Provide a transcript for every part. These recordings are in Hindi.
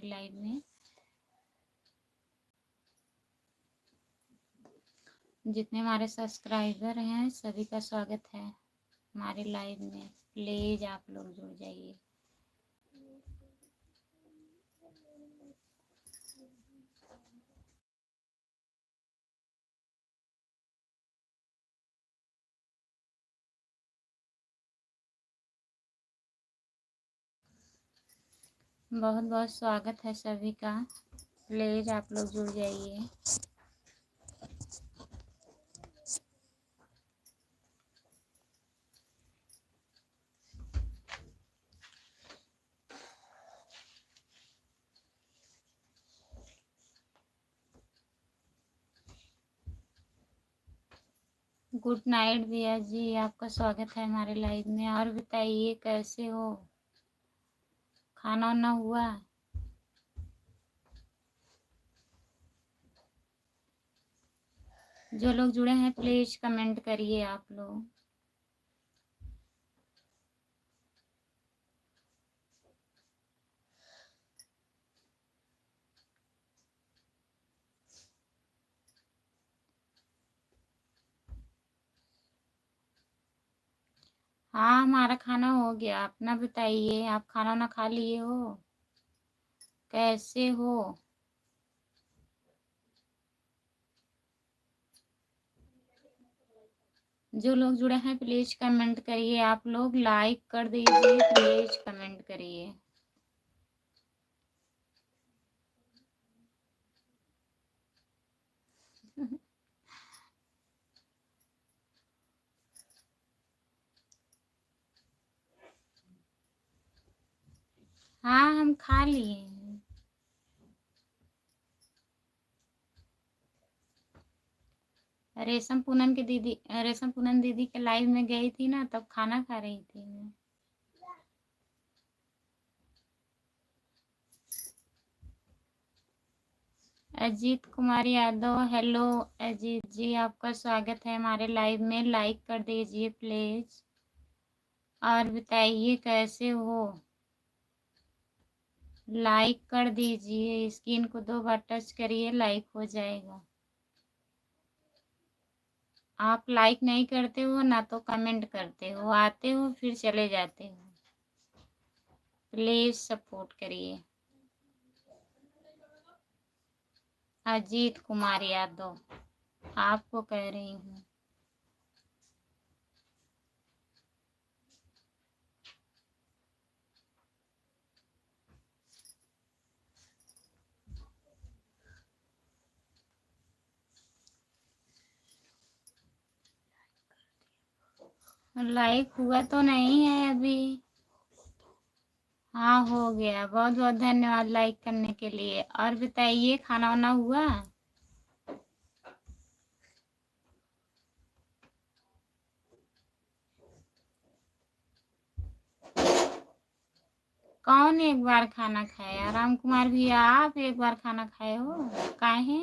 हमारी लाइव में। जितने हमारे सब्सक्राइबर हैं सभी का स्वागत है हमारे लाइव में। प्लीज़ आप लोग जुड़ जाइए। बहुत बहुत स्वागत है सभी का। प्लीज़ आप लोग जुड़ जाइए। गुड नाइट भैया जी, आपका स्वागत है हमारे लाइव में। और बताइए कैसे हो, खाना वाना हुआ? जो लोग जुड़े हैं प्लीज़ कमेंट करिए आप लोग। हाँ हमारा खाना हो गया, अपना बताइए, आप खाना वाना खा लिए हो? कैसे हो? जो लोग जुड़े हैं प्लीज कमेंट करिए, आप लोग लाइक कर दीजिए, प्लीज कमेंट करिए। हाँ हम खा लिए हैं। रेशम पूनम दीदी के लाइव में गई थी ना, तब खाना खा रही थी मैं। अजीत कुमार यादव, हेलो अजीत जी, आपका स्वागत है हमारे लाइव में। लाइक कर दीजिए प्लीज। और बताइए कैसे हो, लाइक कर दीजिए। स्क्रीन को 2 बार टच करिए, लाइक हो जाएगा। आप लाइक नहीं करते हो ना तो कमेंट करते हो, आते हो फिर चले जाते हो। प्लीज सपोर्ट करिए। अजीत कुमार यादव, आपको कह रही हूँ। लाइक हुआ तो नहीं है अभी। हाँ हो गया, बहुत बहुत धन्यवाद लाइक करने के लिए। और बताइए खाना वाना हुआ? कौन एक बार खाना खाया? राम कुमार भैया आप एक बार खाना खाए हो? काहे?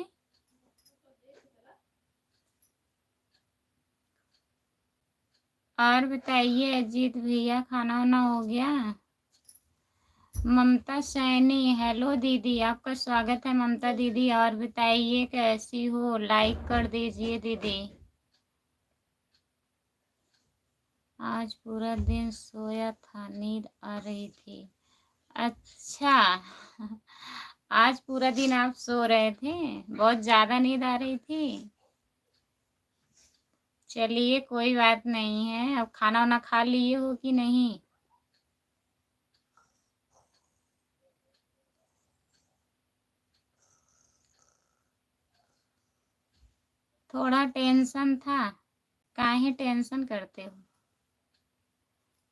और बताइए अजीत भैया खाना वाना हो गया? ममता सैनी, हेलो दीदी, आपका स्वागत है ममता दीदी। और बताइए कैसी हो, लाइक कर दीजिए दीदी। आज पूरा दिन सोया था, नींद आ रही थी। अच्छा आज पूरा दिन आप सो रहे थे, बहुत ज़्यादा नींद आ रही थी। चलिए कोई बात नहीं है। अब खाना वाना खा लिए हो कि नहीं? थोड़ा टेंशन था। काहे टेंशन करते हो?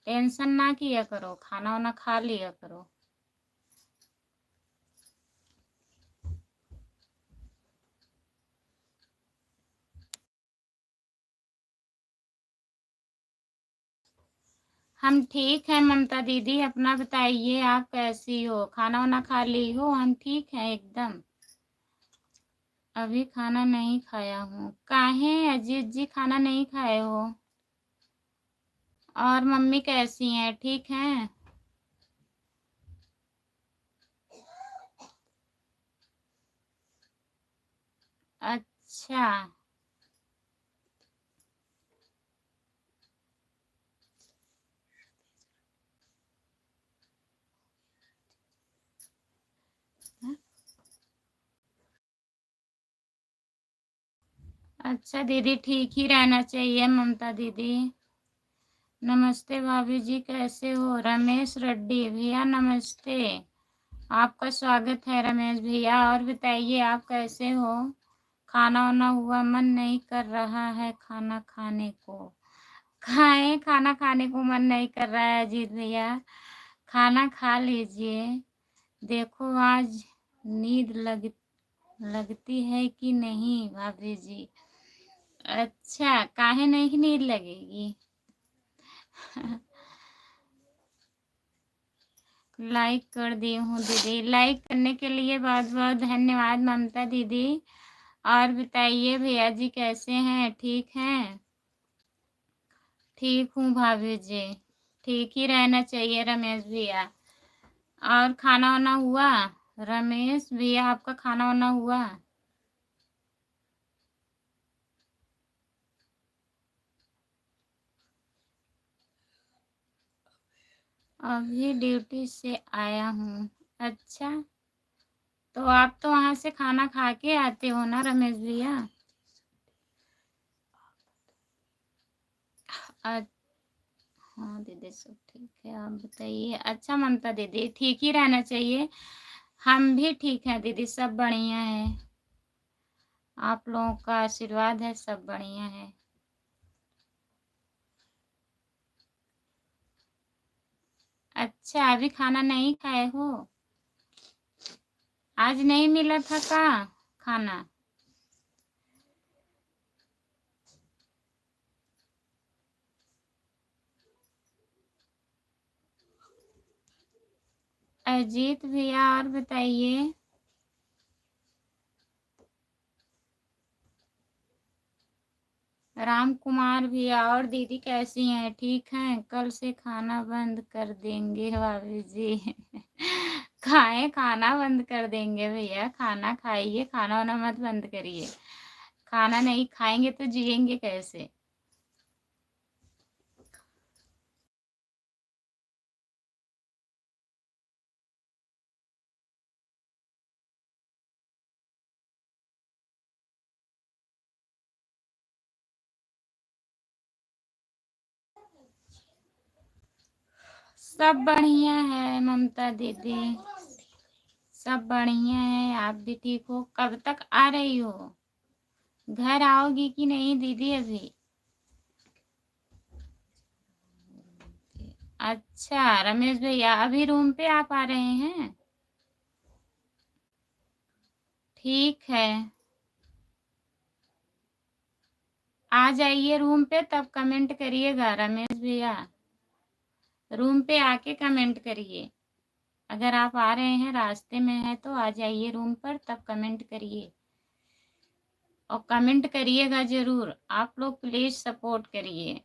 टेंशन ना किया करो, खाना वाना खा लिया करो। हम ठीक हैं ममता दीदी, अपना बताइए आप कैसी हो? खाना वाना खा ली हो? हम ठीक हैं एकदम। अभी खाना नहीं खाया हूँ। काहे अजीत जी खाना नहीं खाए हो? और मम्मी कैसी हैं, ठीक हैं? अच्छा। अच्छा दीदी, ठीक ही रहना चाहिए ममता दीदी। नमस्ते भाभी जी, कैसे हो? रमेश रेड्डी भैया नमस्ते। आपका स्वागत है रमेश भैया। और बताइए आप कैसे हो? खाना वाना हुआ? मन नहीं कर रहा है खाना खाने को। खाएं, खाना खाने को मन नहीं कर रहा है अजीत भैया। खाना खा लीजिए। देखो आज नींद लगती है कि नहीं भाभी जी? अच्छा, काहे नहीं नींद लगेगी? लाइक कर दी हूँ दीदी। लाइक करने के लिए बहुत बहुत धन्यवाद ममता दीदी। और बताइए भैया जी कैसे हैं? ठीक हैं? ठीक हूँ भाभी जी। ठीक ही रहना चाहिए रमेश भैया। और खाना वाना हुआ? रमेश भैया आपका खाना वाना हुआ? अभी ड्यूटी से आया हूँ। अच्छा, तो आप तो वहाँ से खाना खा के आते हो ना रमेश भैया? अ- हाँ दीदी, सब ठीक है। आप बताइए। अच्छा ममता दीदी, ठीक ही रहना चाहिए। हम भी ठीक हैं दीदी, सब बढ़िया है। आप लोगों का आशीर्वाद है, सब बढ़िया है। अच्छा, अभी खाना नहीं खाए हो? आज नहीं मिला था का खाना? अजीत भैया और बताइए। राम कुमार भैया और दीदी कैसी हैं? ठीक हैं? कल से खाना बंद कर देंगे भाभी जी। खाएं, खाना बंद कर देंगे भैया। खाना खाइए, खाना वाना मत बंद करिए। खाना नहीं खाएंगे तो जिएंगे कैसे? सब बढ़िया है ममता दीदी, सब बढ़िया है। आप भी ठीक हो? कब तक आ रही हो? घर आओगी कि नहीं दीदी अभी? अच्छा रमेश भैया, अभी रूम पे आप आ रहे हैं? ठीक है, आ जाइए रूम पे, तब कमेंट करिएगा रमेश भैया। रूम पे आके कमेंट करिए। अगर आप आ रहे हैं, रास्ते में हैं, तो आ जाइए रूम पर, तब कमेंट करिए। और कमेंट करिएगा ज़रूर। आप लोग प्लीज़ सपोर्ट करिए।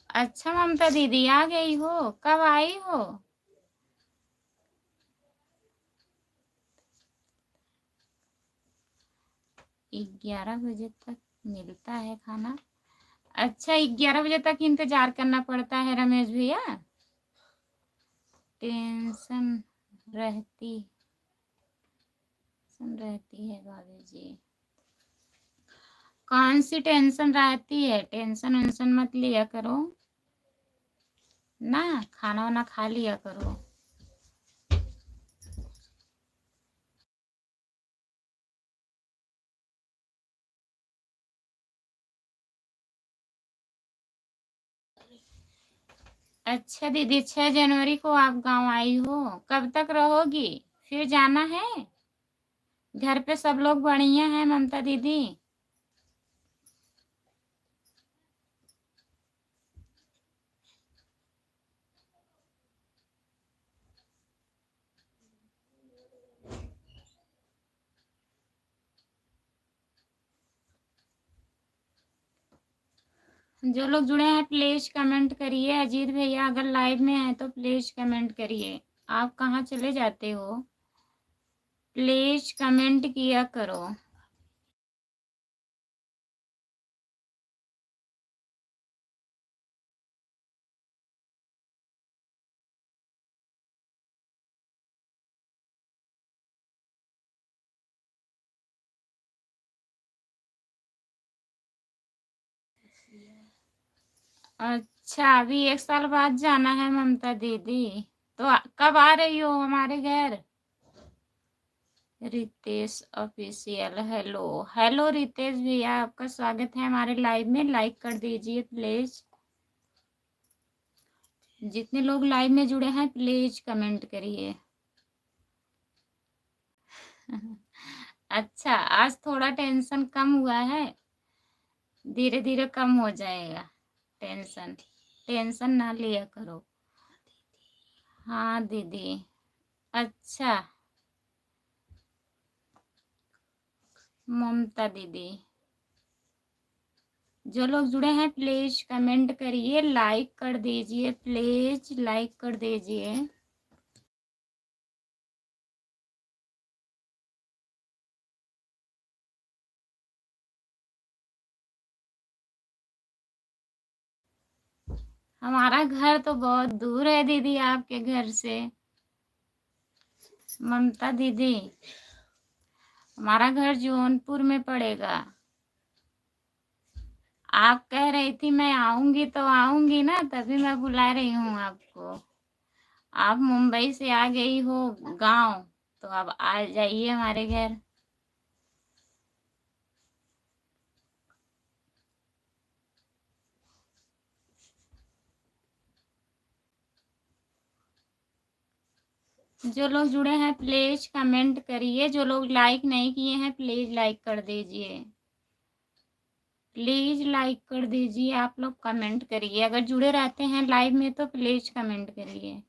अच्छा ममता दीदी, आ गई हो? कब आई हो? 11 बजे तक मिलता है खाना? अच्छा, 11 बजे तक इंतजार करना पड़ता है रमेश भैया? टेंशन रहती रहती है भाभी जी। कौन सी टेंशन रहती है? टेंशन वेंशन मत लिया करो ना। खाना वाना खा लिया करो। अच्छा दीदी, 6 जनवरी को आप गांव आई हो? कब तक रहोगी? फिर जाना है? घर पे सब लोग बढ़िया हैं ममता दीदी? जो लोग जुड़े हैं प्लीज कमेंट करिए। अजीत भैया अगर लाइव में है तो प्लीज कमेंट करिए। आप कहाँ चले जाते हो? प्लीज कमेंट किया करो। अच्छा, अभी 1 साल बाद जाना है ममता दीदी, तो कब आ रही हो हमारे घर? Ritesh official, hello hello Ritesh भैया, आपका स्वागत है हमारे लाइव में। लाइक कर दीजिए प्लीज। जितने लोग लाइव में जुड़े हैं प्लीज कमेंट करिए। अच्छा, आज थोड़ा टेंशन कम हुआ है, धीरे धीरे कम हो जाएगा। टेंशन टेंशन ना लिया करो। हाँ दीदी। अच्छा ममता दीदी, जो लोग जुड़े हैं प्लीज कमेंट करिए, लाइक कर दीजिए, प्लीज लाइक कर दीजिए। हमारा घर तो बहुत दूर है दीदी आपके घर से। ममता दीदी, हमारा घर जौनपुर में पड़ेगा। आप कह रही थी मैं आऊंगी तो आऊंगी ना, तभी मैं बुला रही हूँ आपको। आप मुंबई से आ गई हो गांव, तो अब आ जाइए हमारे घर। जो लोग जुड़े हैं प्लीज कमेंट करिए। जो लोग लाइक नहीं किए हैं प्लीज लाइक कर दीजिए। प्लीज लाइक कर दीजिए। आप लोग कमेंट करिए। अगर जुड़े रहते हैं लाइव में तो प्लीज कमेंट करिए।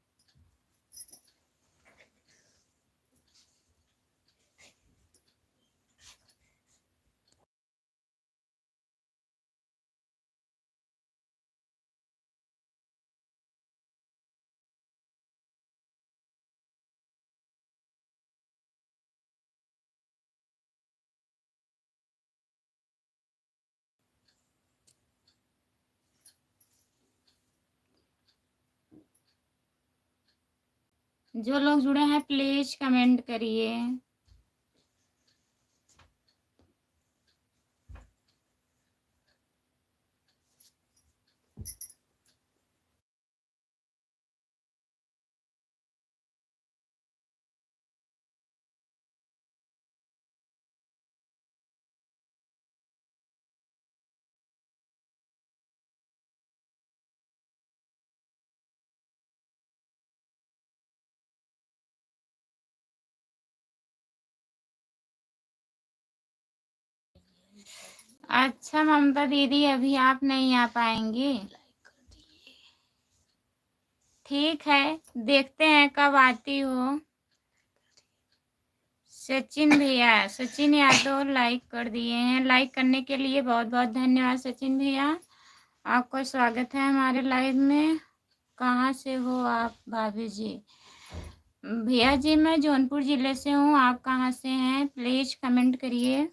जो लोग जुड़े हैं प्लीज कमेंट करिए। अच्छा ममता दीदी, अभी आप नहीं आ पाएंगी। ठीक है, देखते हैं कब आती हो। सचिन भैया, सचिन यादव लाइक कर दिए हैं। लाइक करने के लिए बहुत बहुत धन्यवाद सचिन भैया। आपका स्वागत है हमारे लाइव में। कहाँ से हो आप भाभी जी? भैया जी मैं जौनपुर जिले से हूँ। आप कहाँ से हैं प्लीज कमेंट करिए।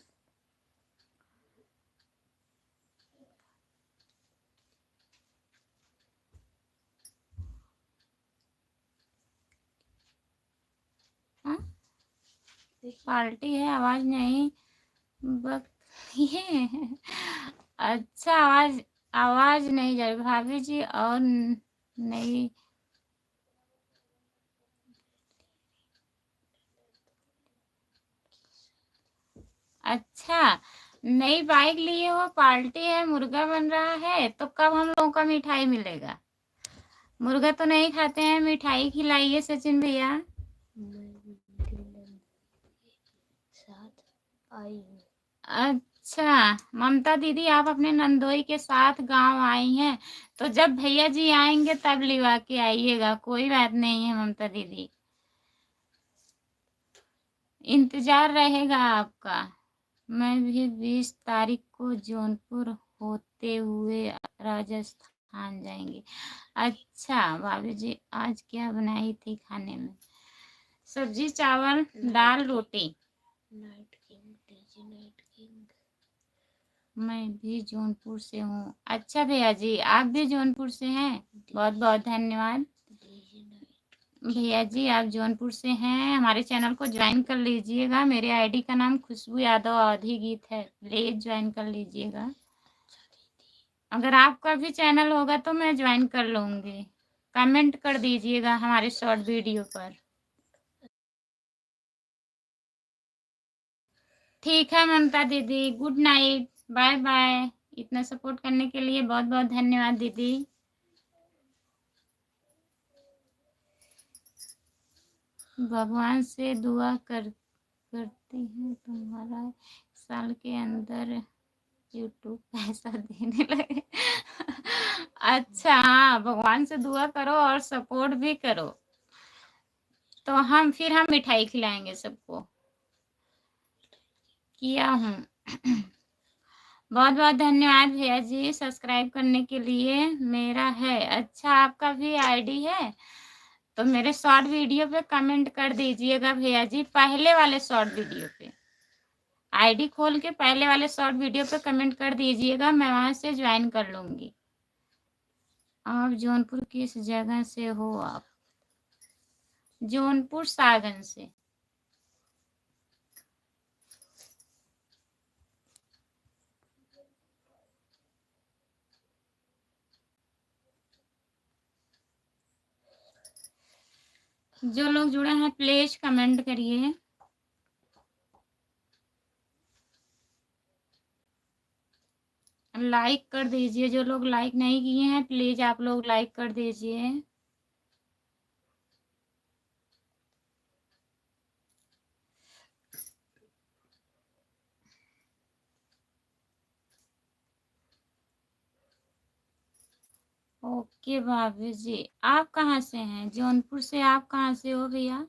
हाँ? पार्टी है, आवाज नहीं बक ये अच्छा, आवाज आवाज नहीं जा रही भाभी जी। और नहीं, अच्छा नई बाइक लिए हो, पार्टी है, मुर्गा बन रहा है, तो कब हम लोगों का मिठाई मिलेगा? मुर्गा तो नहीं खाते हैं, मिठाई खिलाइए सचिन भैया। साथ आई हूँ। अच्छा ममता दीदी, आप अपने नंदोई के साथ गांव आई हैं, तो जब भैया जी आएंगे तब लिवा के आइएगा। कोई बात नहीं है ममता दीदी, इंतजार रहेगा आपका। मैं भी 20 तारीख को जौनपुर होते हुए राजस्थान जाएंगे। अच्छा भाभी जी, आज क्या बनाई थी खाने में? सब्जी, चावल, दाल, रोटी। Night king, DJ night king. मैं भी जौनपुर से हूँ। अच्छा भैया जी, आप भी जौनपुर से हैं? बहुत बहुत धन्यवाद। DJ night. भैया जी, आप जौनपुर से हैं, हमारे चैनल को ज्वाइन कर लीजिएगा। मेरे आईडी का नाम खुशबू यादव अवधी गीत है, प्लीज ज्वाइन कर लीजिएगा। अगर आपका भी चैनल होगा तो मैं ज्वाइन कर लूँगी। कमेंट कर दीजिएगा हमारे शॉर्ट वीडियो पर। ठीक है ममता दीदी, गुड नाइट, बाय बाय। इतना सपोर्ट करने के लिए बहुत बहुत धन्यवाद दीदी। भगवान से दुआ करती हूँ तुम्हारा साल के अंदर यूट्यूब पैसा देने लगे। अच्छा हाँ, भगवान से दुआ करो और सपोर्ट भी करो, तो हम मिठाई खिलाएंगे सबको। किया हूँ। बहुत बहुत धन्यवाद भैया जी सब्सक्राइब करने के लिए। मेरा है, अच्छा आपका भी आईडी है तो मेरे शॉर्ट वीडियो पे कमेंट कर दीजिएगा भैया जी। पहले वाले शॉर्ट वीडियो पे आईडी खोल के पहले वाले शॉर्ट वीडियो पे कमेंट कर दीजिएगा, मैं वहां से ज्वाइन कर लूंगी। आप जौनपुर किस जगह से हो? आप जौनपुर सागन से। जो लोग जुड़े हैं प्लीज कमेंट करिए। लाइक कर दीजिए, जो लोग लाइक नहीं किए हैं प्लीज आप लोग लाइक कर दीजिए। ओके भाभी जी, आप कहाँ से हैं? जौनपुर से। आप कहाँ से हो भैया?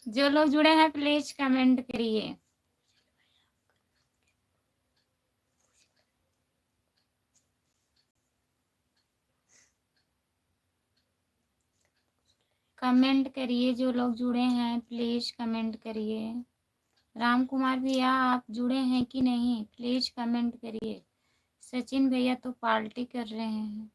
जो लोग जुड़े हैं प्लीज कमेंट करिए। कमेंट करिए, जो लोग जुड़े हैं प्लीज कमेंट करिए। राम कुमार भैया आप जुड़े हैं कि नहीं प्लीज कमेंट करिए। सचिन भैया तो पार्टी कर रहे हैं।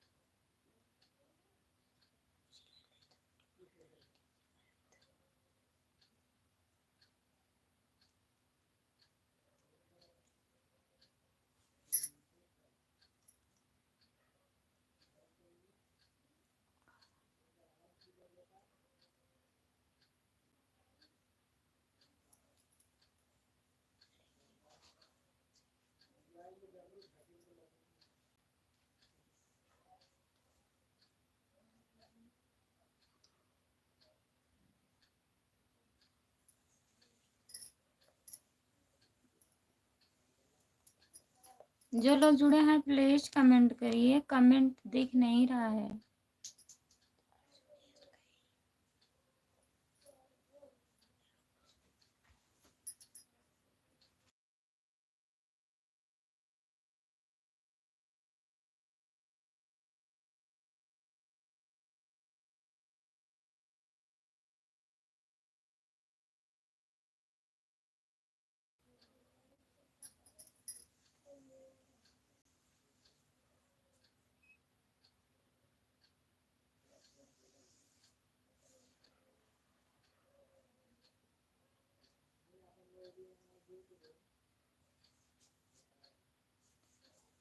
जो लोग जुड़े हैं प्लीज कमेंट करिए, कमेंट दिख नहीं रहा है।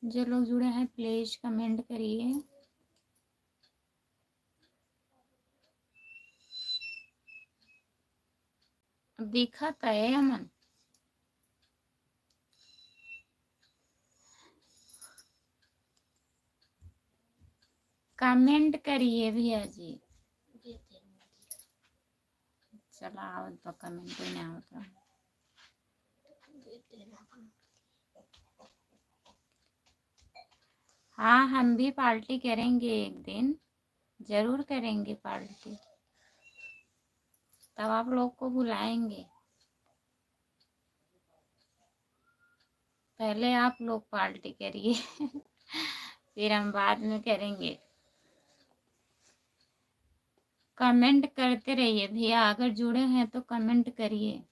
जो लोग जुड़े हैं प्लीज कमेंट करिए। दिखत है अमन। कमेंट करिए भैया जी। देते हैं। चला आवत बा कमेंट कोई ना आवत बा। देते हैं। हाँ हम भी पार्टी करेंगे एक दिन, जरूर करेंगे पार्टी, तब आप लोग को बुलाएंगे। पहले आप लोग पार्टी करिए फिर हम बाद में करेंगे। कमेंट करते रहिए भैया, अगर जुड़े हैं तो कमेंट करिए।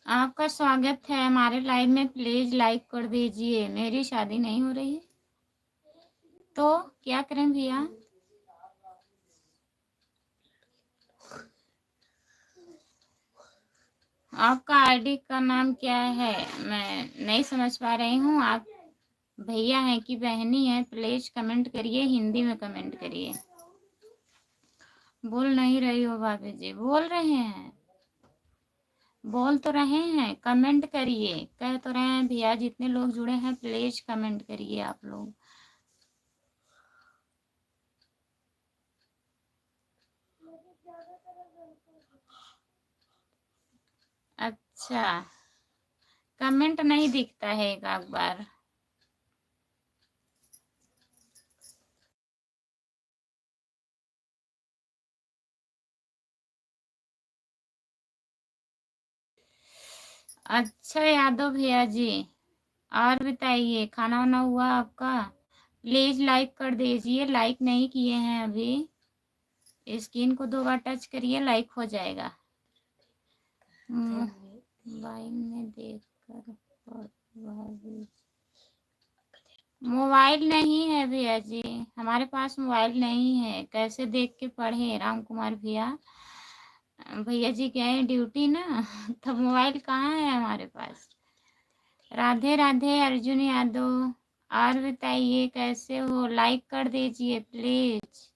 आपका स्वागत है हमारे लाइव में, प्लीज लाइक कर दीजिए। मेरी शादी नहीं हो रही है तो क्या करें भैया? आपका आईडी का नाम क्या है? मैं नहीं समझ पा रही हूँ। आप भैया हैं कि बहनी है? प्लीज कमेंट करिए, हिंदी में कमेंट करिए। बोल नहीं रही हो भाभी जी? बोल रहे हैं, बोल तो रहे हैं, कमेंट करिए। कह तो रहे हैं भैया, जितने लोग जुड़े हैं प्लीज कमेंट करिए आप लोग। अच्छा, कमेंट नहीं दिखता है एक आध बार। अच्छा यादव भैया जी, और बताइए खाना वाना हुआ आपका? प्लीज लाइक कर दीजिए, लाइक नहीं किए हैं अभी। स्क्रीन को 2 बार टच करिए, लाइक हो जाएगा। मोबाइल में देखकर मोबाइल नहीं है भैया जी, हमारे पास मोबाइल नहीं है, कैसे देख के पढ़े राम कुमार भैया? भैया जी गए ड्यूटी ना तब मोबाइल कहाँ है हमारे पास। राधे राधे अर्जुन यादव, और बताइए कैसे हो? लाइक कर दीजिए प्लीज।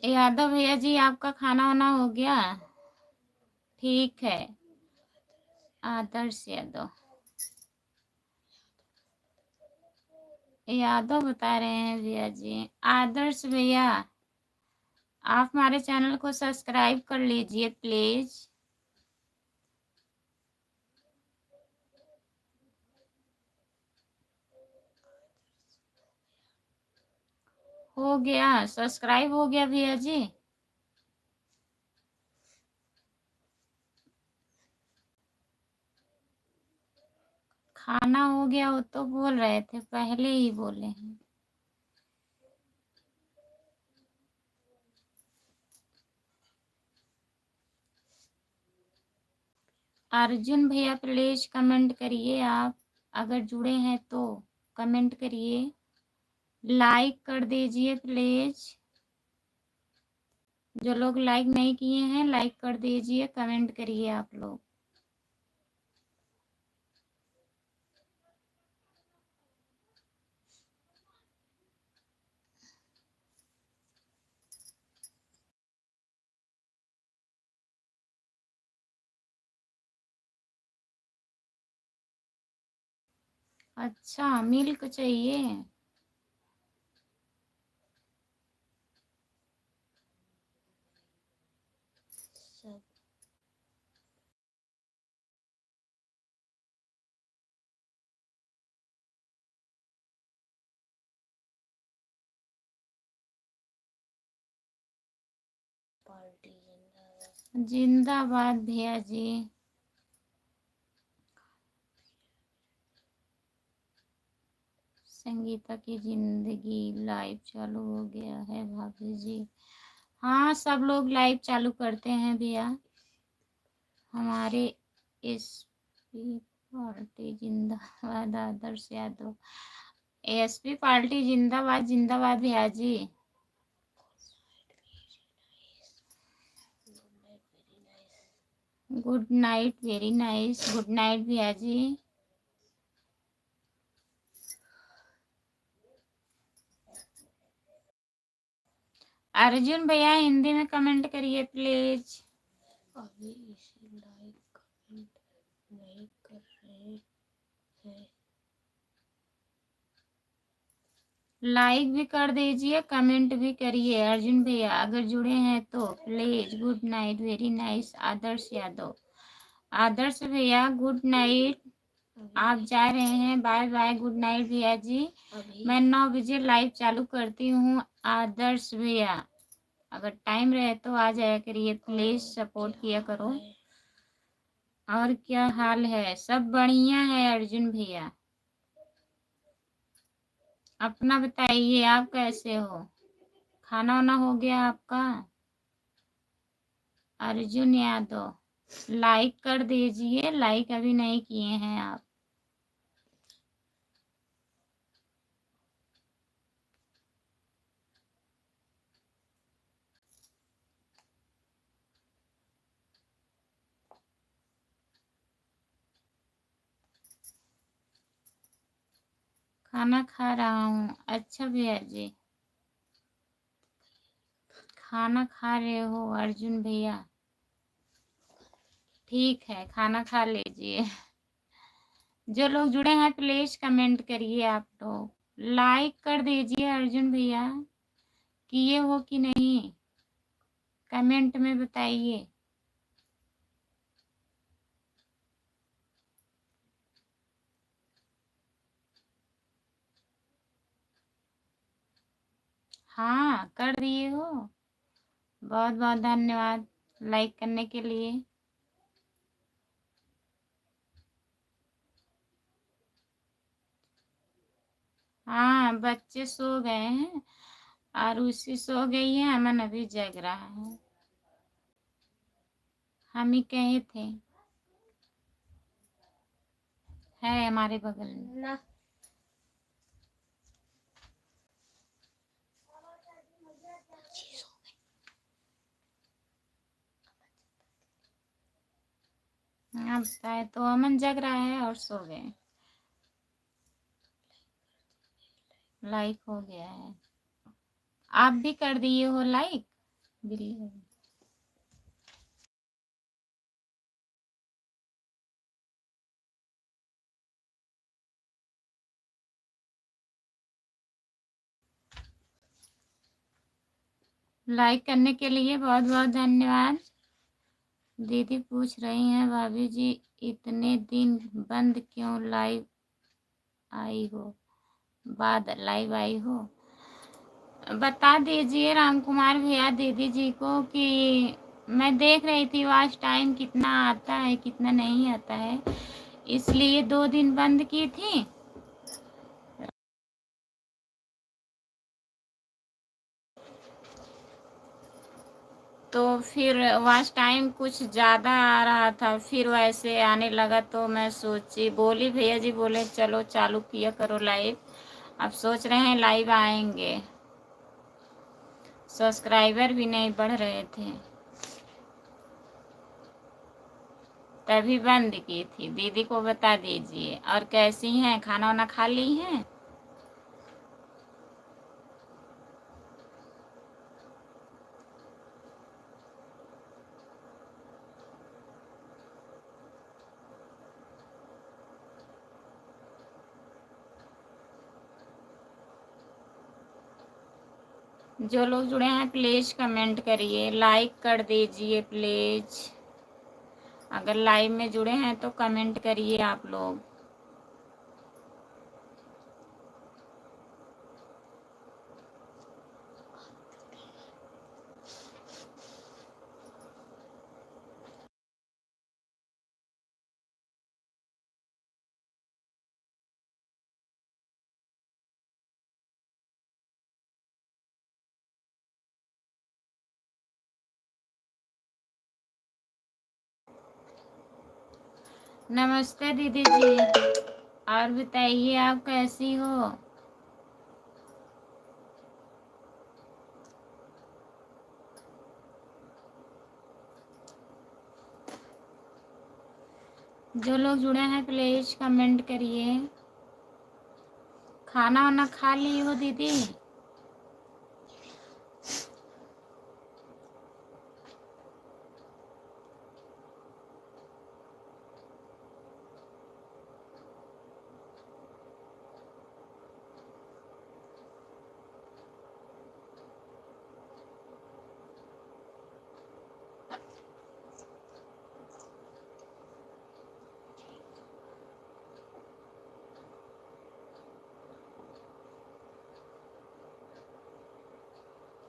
यादव भैया जी, आपका खाना वाना हो गया? ठीक है। आदर्श यादव, यादव बता रहे हैं भैया जी। आदर्श भैया, आप हमारे चैनल को सब्सक्राइब कर लीजिए प्लीज। हो गया, सब्सक्राइब हो गया भैया जी। खाना हो गया वो तो बोल रहे थे, पहले ही बोले हैं। अर्जुन भैया प्लीज कमेंट करिए, आप अगर जुड़े हैं तो कमेंट करिए, लाइक कर दीजिए प्लीज। जो लोग लाइक नहीं किए हैं लाइक कर दीजिए, कमेंट करिए आप लोग। अच्छा, मिल्क चाहिए? सब पार्टी जिंदाबाद। जिंदाबाद भैया जी। संगीता की जिंदगी लाइव चालू हो गया है भाभी जी। हाँ, सब लोग लाइव चालू करते हैं भैया। हमारे इस पार्टी जिंदाबाद। आदर्श यादव, एएसपी पार्टी जिंदाबाद जिंदाबाद भैया जी। Good night, very nice. Good night भैया जी। अर्जुन भैया हिंदी में कमेंट करिए प्लीज। अभी इसे लाइक कमेंट नहीं कर रहे हैं। लाइक भी कर दीजिए, कमेंट भी करिए अर्जुन भैया अगर जुड़े हैं तो please. Good night, very nice. Adarsh Yadav, Adarsh भैया गुड नाइट। आप जा रहे हैं, बाय बाय, गुड नाइट भैया जी। मैं 9 बजे लाइव चालू करती हूँ। आदर्श भैया अगर टाइम रहे तो आ जाया करिए प्लीज, सपोर्ट किया करो। और क्या हाल है? सब बढ़िया है अर्जुन भैया। अपना बताइए, आप कैसे हो? खाना वाना हो गया आपका? अर्जुन यादव लाइक कर दीजिए, लाइक अभी नहीं किए हैं आप। खाना खा रहा हूँ। अच्छा भैया जी, खाना खा रहे हो अर्जुन भैया? ठीक है, खाना खा लीजिए। जो लोग जुड़े हैं प्लीज कमेंट करिए। आप लोग लाइक कर दीजिए अर्जुन भैया, किए हो कि नहीं कमेंट में बताइए। हाँ कर दिए हो, बहुत बहुत धन्यवाद लाइक करने के लिए। हाँ बच्चे सो गए हैं और उसी सो गई है, अमन अभी जग रहा है। हम ही कहे थे, है हमारे बगल में ना अब बताए तो अमन जग रहा है और सो गए। लाइक हो गया है, आप भी कर दिए हो लाइक? बिल्ली लाइक करने के लिए बहुत बहुत धन्यवाद। दीदी पूछ रही हैं भाभी जी इतने दिन बंद क्यों लाइव आई हो, बाद लाइव आई हो? बता दीजिए राम कुमार भैया दीदी जी को कि मैं देख रही थी वॉच टाइम कितना आता है कितना नहीं आता है, इसलिए 2 दिन बंद की थी। तो फिर वॉच टाइम कुछ ज़्यादा आ रहा था, फिर वैसे आने लगा तो मैं सोची, बोली भैया जी बोले चलो चालू किया करो लाइव। अब सोच रहे हैं लाइव आएंगे। सब्सक्राइबर भी नहीं बढ़ रहे थे तभी बंद की थी। दीदी को बता दीजिए। और कैसी हैं, खाना वाना खा ली हैं? जो लोग जुड़े हैं प्लीज कमेंट करिए, लाइक कर दीजिए प्लीज। अगर लाइव में जुड़े हैं तो कमेंट करिए आप लोग। नमस्ते दीदी जी, और बताइए आप कैसी हो? जो लोग जुड़े हैं प्लीज कमेंट करिए। खाना वाना खा ली हो दीदी?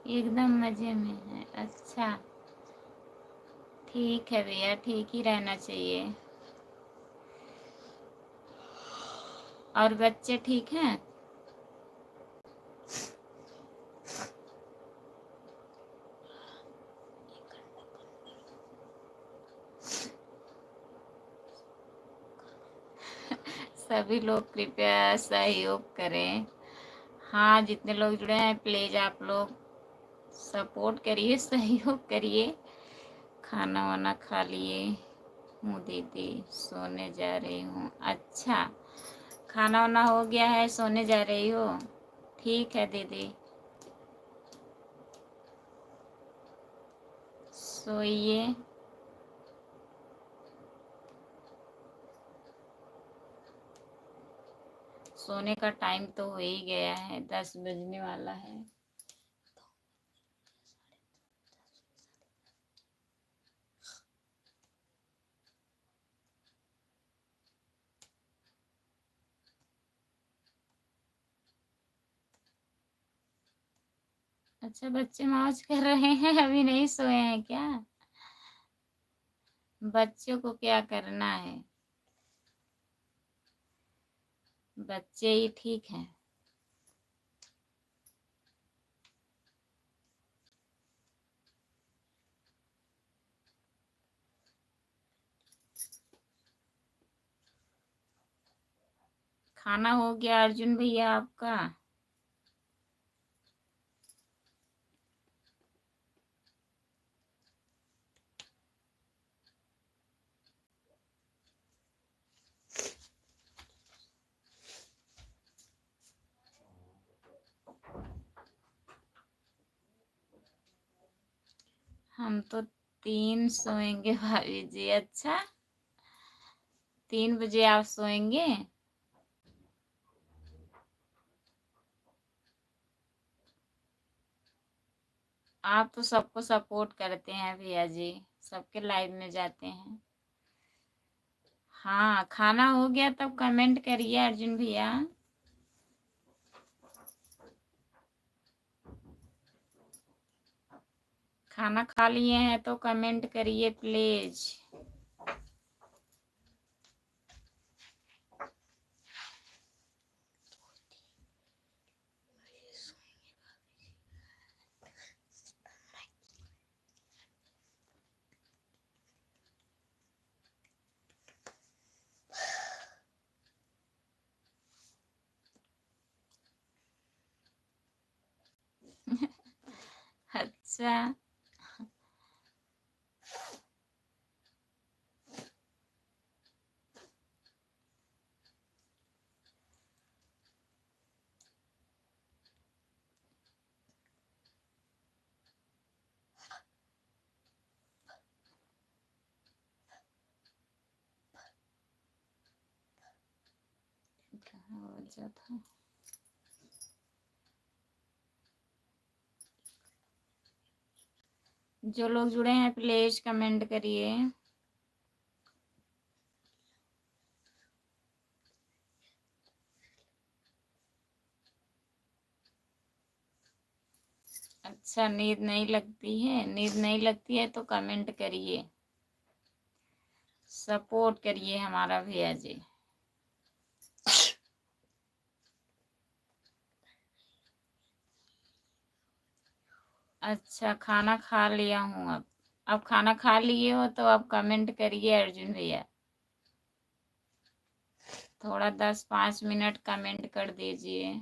एकदम मजे में है। अच्छा ठीक है भैया, ठीक ही रहना चाहिए। और बच्चे ठीक हैं? सभी लोग कृपया सहयोग करें। हाँ, जितने लोग जुड़े हैं प्लीज आप लोग सपोर्ट करिए, सहयोग करिए। खाना वाना खा लिए हूँ दीदी, सोने जा रही हूँ। अच्छा, खाना वाना हो गया है, सोने जा रही हो? ठीक है दीदी, सोइए। सोने का टाइम तो हो ही गया है, 10 बजने वाला है। अच्छा, बच्चे मौज कर रहे हैं, अभी नहीं सोए हैं क्या? बच्चों को क्या करना है, बच्चे ही ठीक हैं। खाना हो गया अर्जुन भैया आपका? हम तो 3 सोएंगे भाभी जी। अच्छा, 3 बजे आप सोएंगे? आप तो सबको सपोर्ट करते हैं भैया जी, सबके लाइव में जाते हैं। हाँ, खाना हो गया तब कमेंट करिए अर्जुन भैया। खाना खा लिए हैं तो कमेंट करिए प्लीज। अच्छा, कहाँ बजा था? जो लोग जुड़े हैं प्लीज कमेंट करिए। अच्छा, नींद नहीं लगती है? नींद नहीं लगती है तो कमेंट करिए, सपोर्ट करिए हमारा भैया जी। अच्छा, खाना खा लिया हूँ अब खाना खा लिए हो तो अब कमेंट करिए अर्जुन भैया। थोड़ा 10-5 मिनट कमेंट कर दीजिए।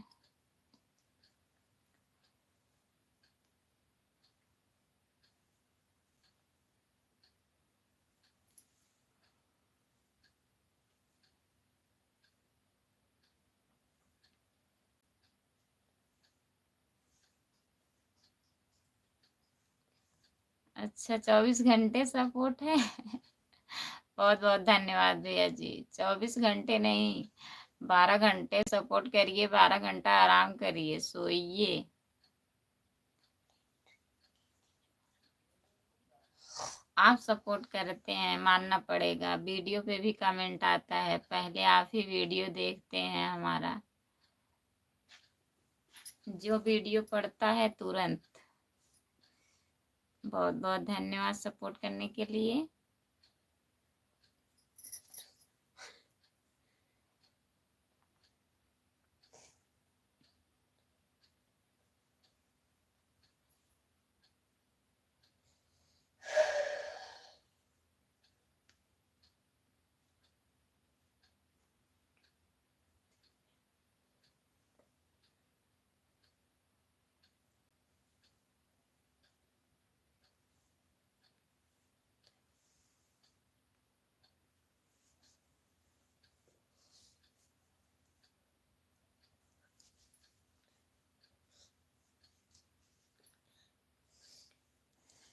अच्छा, 24 घंटे सपोर्ट है। बहुत बहुत धन्यवाद भैया जी। 24 घंटे नहीं, 12 घंटे सपोर्ट करिए, 12 घंटा आराम करिए, सोइए। आप सपोर्ट करते हैं, मानना पड़ेगा। वीडियो पे भी कमेंट आता है, पहले आप ही वीडियो देखते हैं हमारा। जो वीडियो पढ़ता है तुरंत। बहुत बहुत धन्यवाद सपोर्ट करने के लिए।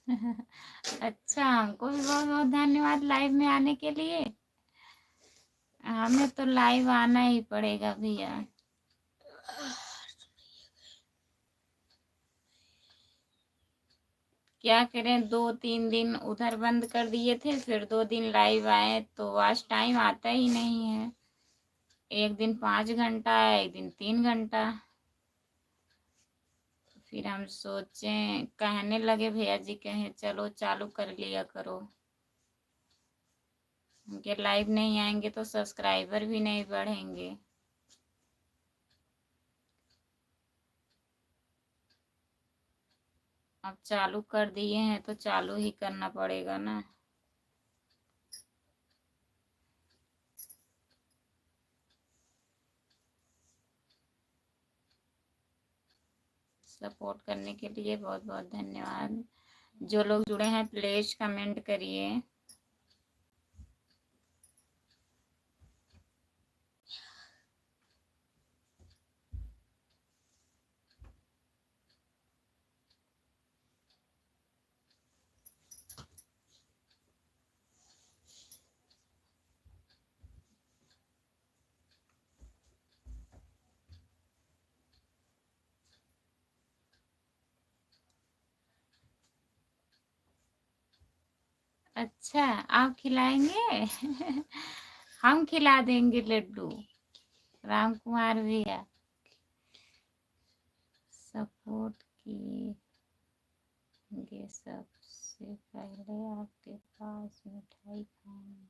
अच्छा, हमको भी बहुत बहुत धन्यवाद लाइव में आने के लिए। हमें तो लाइव आना ही पड़ेगा भैया। क्या करें, 2-3 दिन उधर बंद कर दिए थे, फिर 2 दिन लाइव आए तो आज टाइम आता ही नहीं है। एक दिन 5 घंटा, एक दिन 3 घंटा। फिर हम सोचें, कहने लगे भैया जी कहें चलो चालू कर लिया करो। उनके लाइव नहीं आएंगे तो सब्सक्राइबर भी नहीं बढ़ेंगे। अब चालू कर दिए हैं तो चालू ही करना पड़ेगा ना। सपोर्ट करने के लिए बहुत बहुत धन्यवाद। जो लोग जुड़े हैं प्लीज कमेंट करिए। अच्छा, आप खिलाएंगे? हम खिला देंगे लड्डू। राम कुमार भैया सपोर्ट किए, सबसे पहले आपके पास मिठाई खाऊंगी।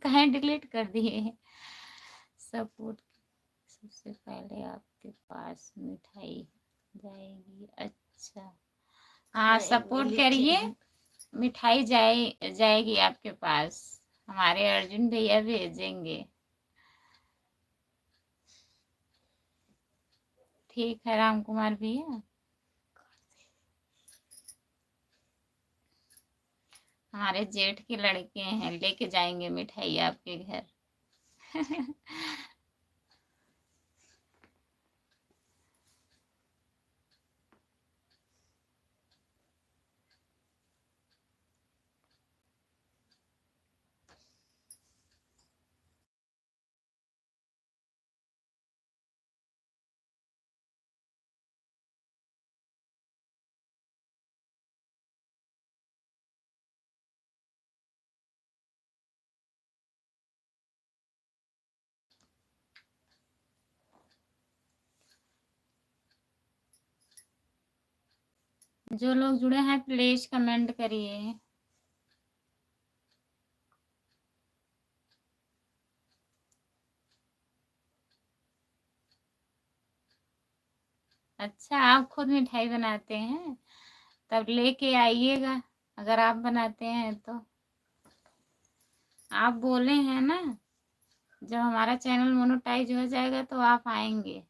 कहीं डिलीट कर दिए। सपोर्ट, सबसे पहले आपके पास मिठाई जाएगी। अच्छा, हाँ सपोर्ट करिए, मिठाई जाएगी आपके पास। हमारे अर्जुन भैया भेजेंगे। ठीक है राम कुमार भैया, हमारे जेठ के लड़के हैं, लेके जाएंगे मिठाई आपके घर। जो लोग जुड़े हैं प्लीज कमेंट करिए। अच्छा, आप खुद मिठाई बनाते हैं? तब लेके आइएगा, अगर आप बनाते हैं तो। आप बोले हैं ना, जब हमारा चैनल मोनेटाइज हो जाएगा तो आप आएंगे।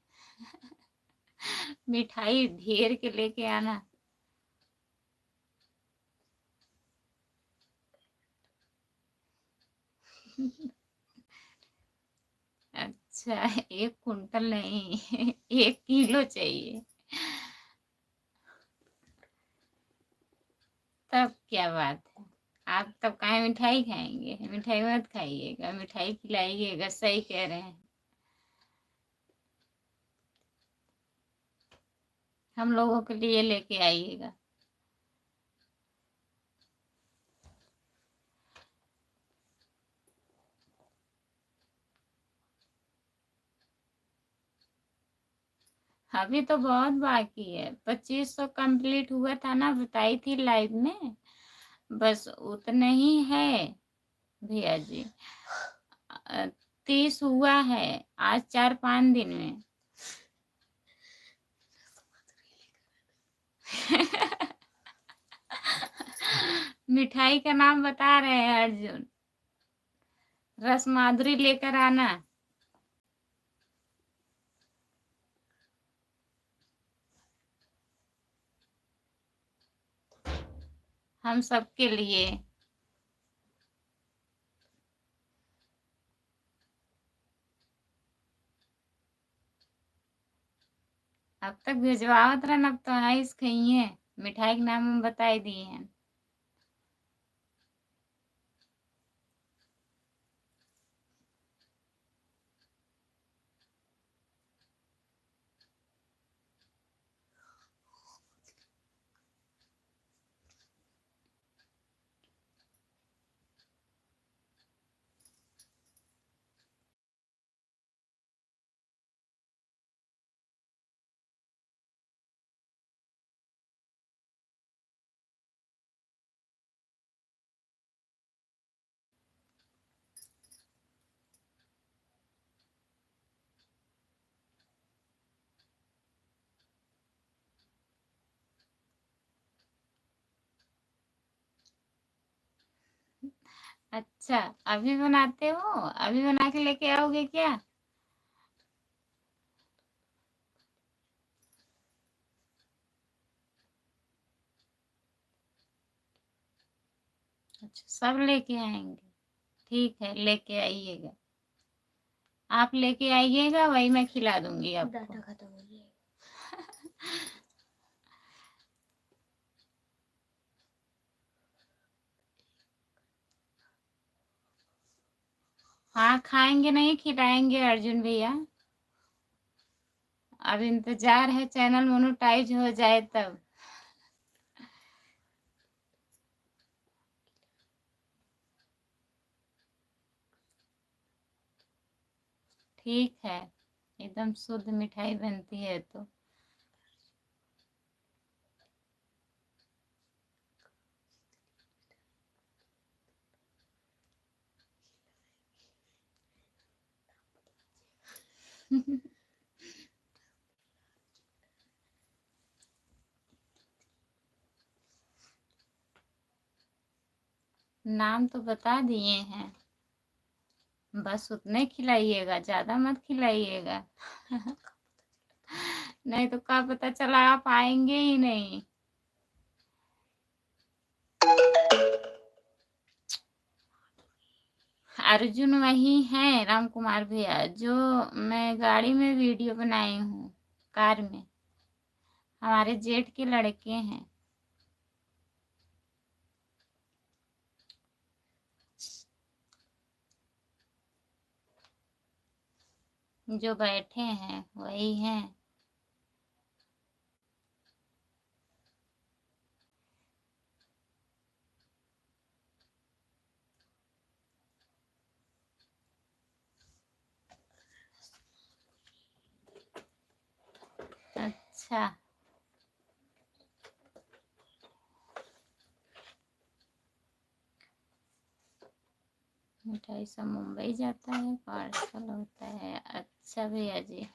मिठाई ढेर के लेके आना। अच्छा, 1 कुंटल नहीं, 1 किलो चाहिए। तब क्या बात है, आप तब काहे मिठाई खाएंगे? मिठाई मत खाइएगा, मिठाई खिलाइएगा, सही कह रहे हैं। हम लोगों के लिए लेके आइएगा। अभी तो बहुत बाकी है, 2500 कंप्लीट हुआ था ना, बताई थी लाइव में, बस उतना ही है भैया जी। 30 हुआ है आज 4-5 दिन में। मिठाई का नाम बता रहे हैं अर्जुन, रस माधुरी लेकर आना। हम सबके लिए। अब तक भिजवावत रहन, अब तो आइस खाइए, मिठाई के नाम हम बताई दिए हैं। अच्छा, अभी बनाते हो? अभी बना के लेके आओगे क्या? अच्छा, सब लेके आएंगे, ठीक है, लेके आइएगा। आप लेके आइएगा, वही मैं खिला दूंगी आपको। डाटा खत्म हो जाएगा। हाँ, खाएंगे नहीं, खिलाएंगे अर्जुन भैया। अब इंतजार है चैनल मोनेटाइज हो जाए तब। ठीक है, एकदम शुद्ध मिठाई बनती है तो। नाम तो बता दिए हैं, बस उतने खिलाइएगा, ज्यादा मत खिलाइएगा। नहीं तो क्या पता चला आप आएंगे ही नहीं। अर्जुन वही है, राम कुमार भैया, जो मैं गाड़ी में वीडियो बनाई हूँ, कार में, हमारे जेठ के लड़के हैं, जो बैठे हैं वही हैं। अच्छा, मिठाई सब मुंबई जाता है, पार्सल होता है। अच्छा भैया जी,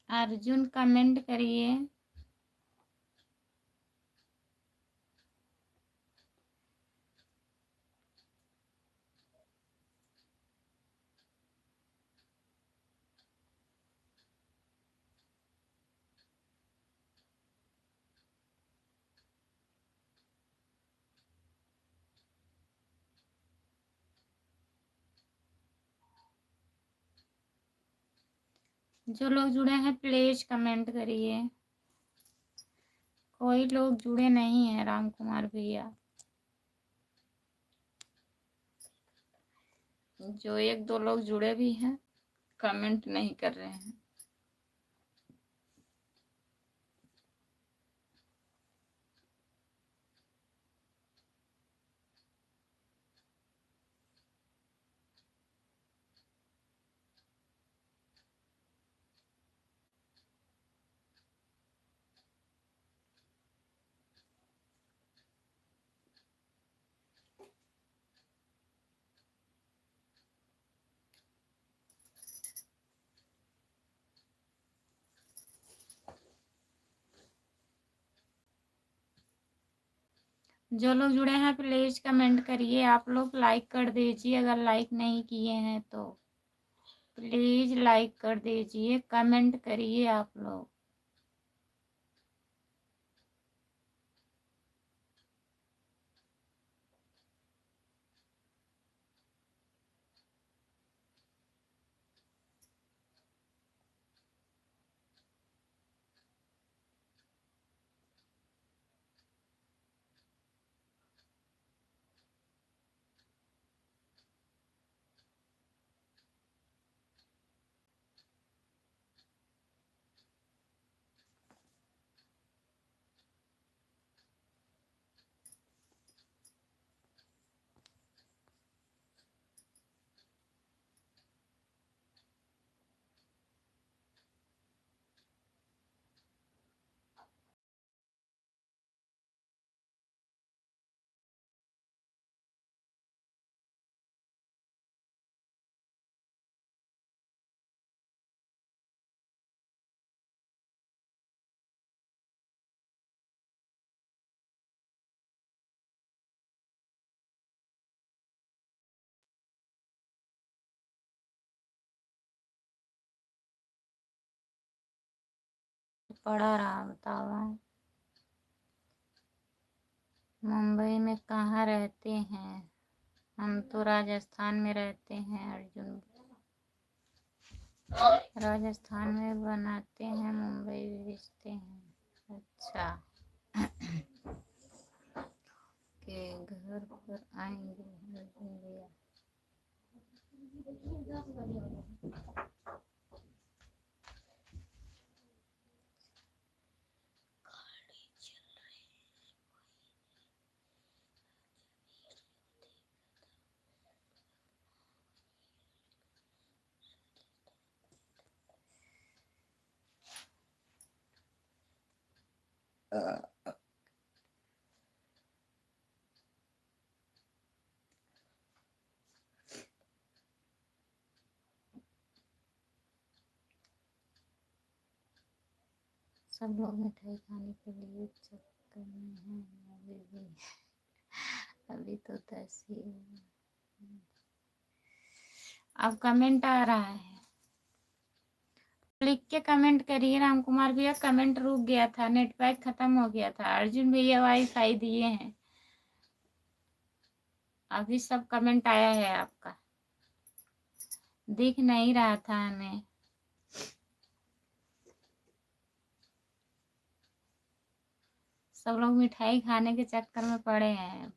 अर्जुन कमेंट करिए। जो लोग जुड़े हैं प्लीज कमेंट करिए। कोई लोग जुड़े नहीं हैं राम कुमार भैया। जो एक दो लोग जुड़े भी हैं कमेंट नहीं कर रहे हैं। जो लोग जुड़े हैं प्लीज कमेंट करिए। आप लोग लाइक कर दीजिए अगर लाइक नहीं किए हैं तो प्लीज लाइक कर दीजिए, कमेंट करिए आप लोग। पढ़ा रहा बताओ। मुंबई में कहाँ रहते हैं? हम तो राजस्थान में रहते हैं अर्जुन। राजस्थान में बनाते हैं, मुंबई बेचते हैं। अच्छा के घर पर आएंगे अर्जुन भैया। सब लोग मिठाई खाने के लिए चक्कर में हैं अभी भी। अभी तो 10 ही है। अब कमेंट आ रहा है, लिख के कमेंट करिए। राम कुमार भैया कमेंट रुक गया था, नेट पैक खत्म हो गया था। अर्जुन भैया वाईफाई दिए हैं, अभी सब कमेंट आया है आपका, दिख नहीं रहा था हमें। सब लोग मिठाई खाने के चक्कर में पड़े हैं।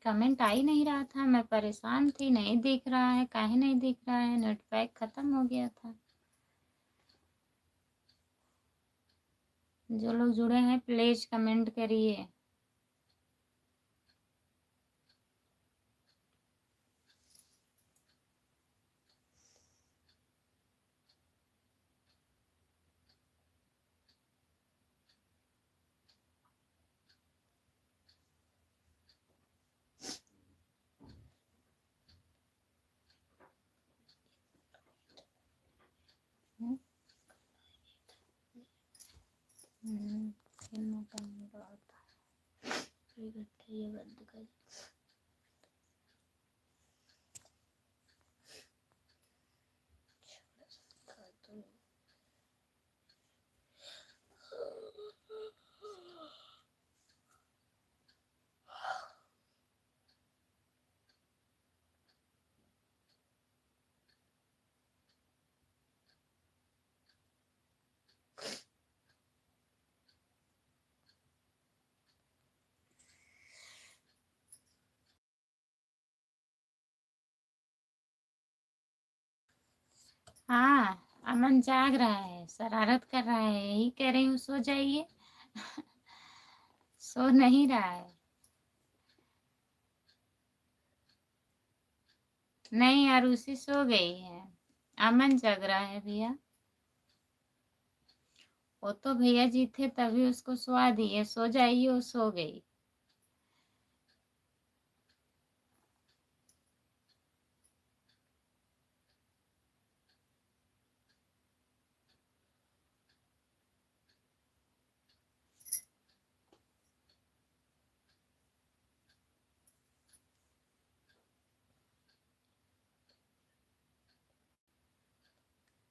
कमेंट आ ही नहीं रहा था, मैं परेशान थी, नहीं दिख रहा है, काहे नहीं दिख रहा है, नेट पैक खत्म हो गया था। जो लोग जुड़े हैं प्लीज कमेंट करिए। फिल्म का ये बंद कर। हाँ, अमन जाग रहा है, शरारत कर रहा है, यही कह रही हूँ सो जाइए। सो नहीं रहा है। नहीं, आरुषि सो गई है, अमन जग रहा है भैया। वो तो भैया जी थे तभी उसको सुला दिए, सो जाइए, वो सो गई।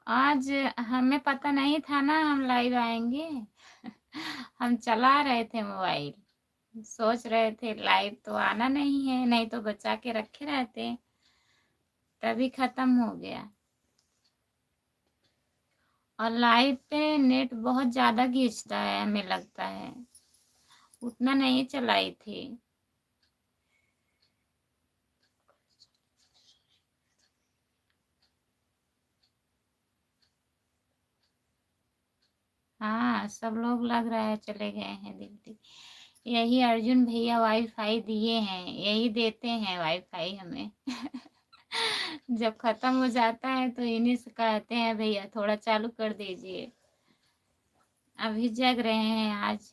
आज हमें पता नहीं था ना हम लाइव आएंगे। हम चला रहे थे मोबाइल, सोच रहे थे लाइव तो आना नहीं है, नहीं तो बचा के रखे रहते, तभी खत्म हो गया। और लाइव पे नेट बहुत ज्यादा खींचता है, हमें लगता है उतना नहीं चलाई थी। हाँ, सब लोग लग रहा है चले गए हैं दिल्ली। यही अर्जुन भैया वाईफाई दिए हैं, यही देते हैं वाईफाई हमें। जब खत्म हो जाता है तो इन्हीं से कहते हैं भैया थोड़ा चालू कर दीजिए। अभी जग रहे हैं आज।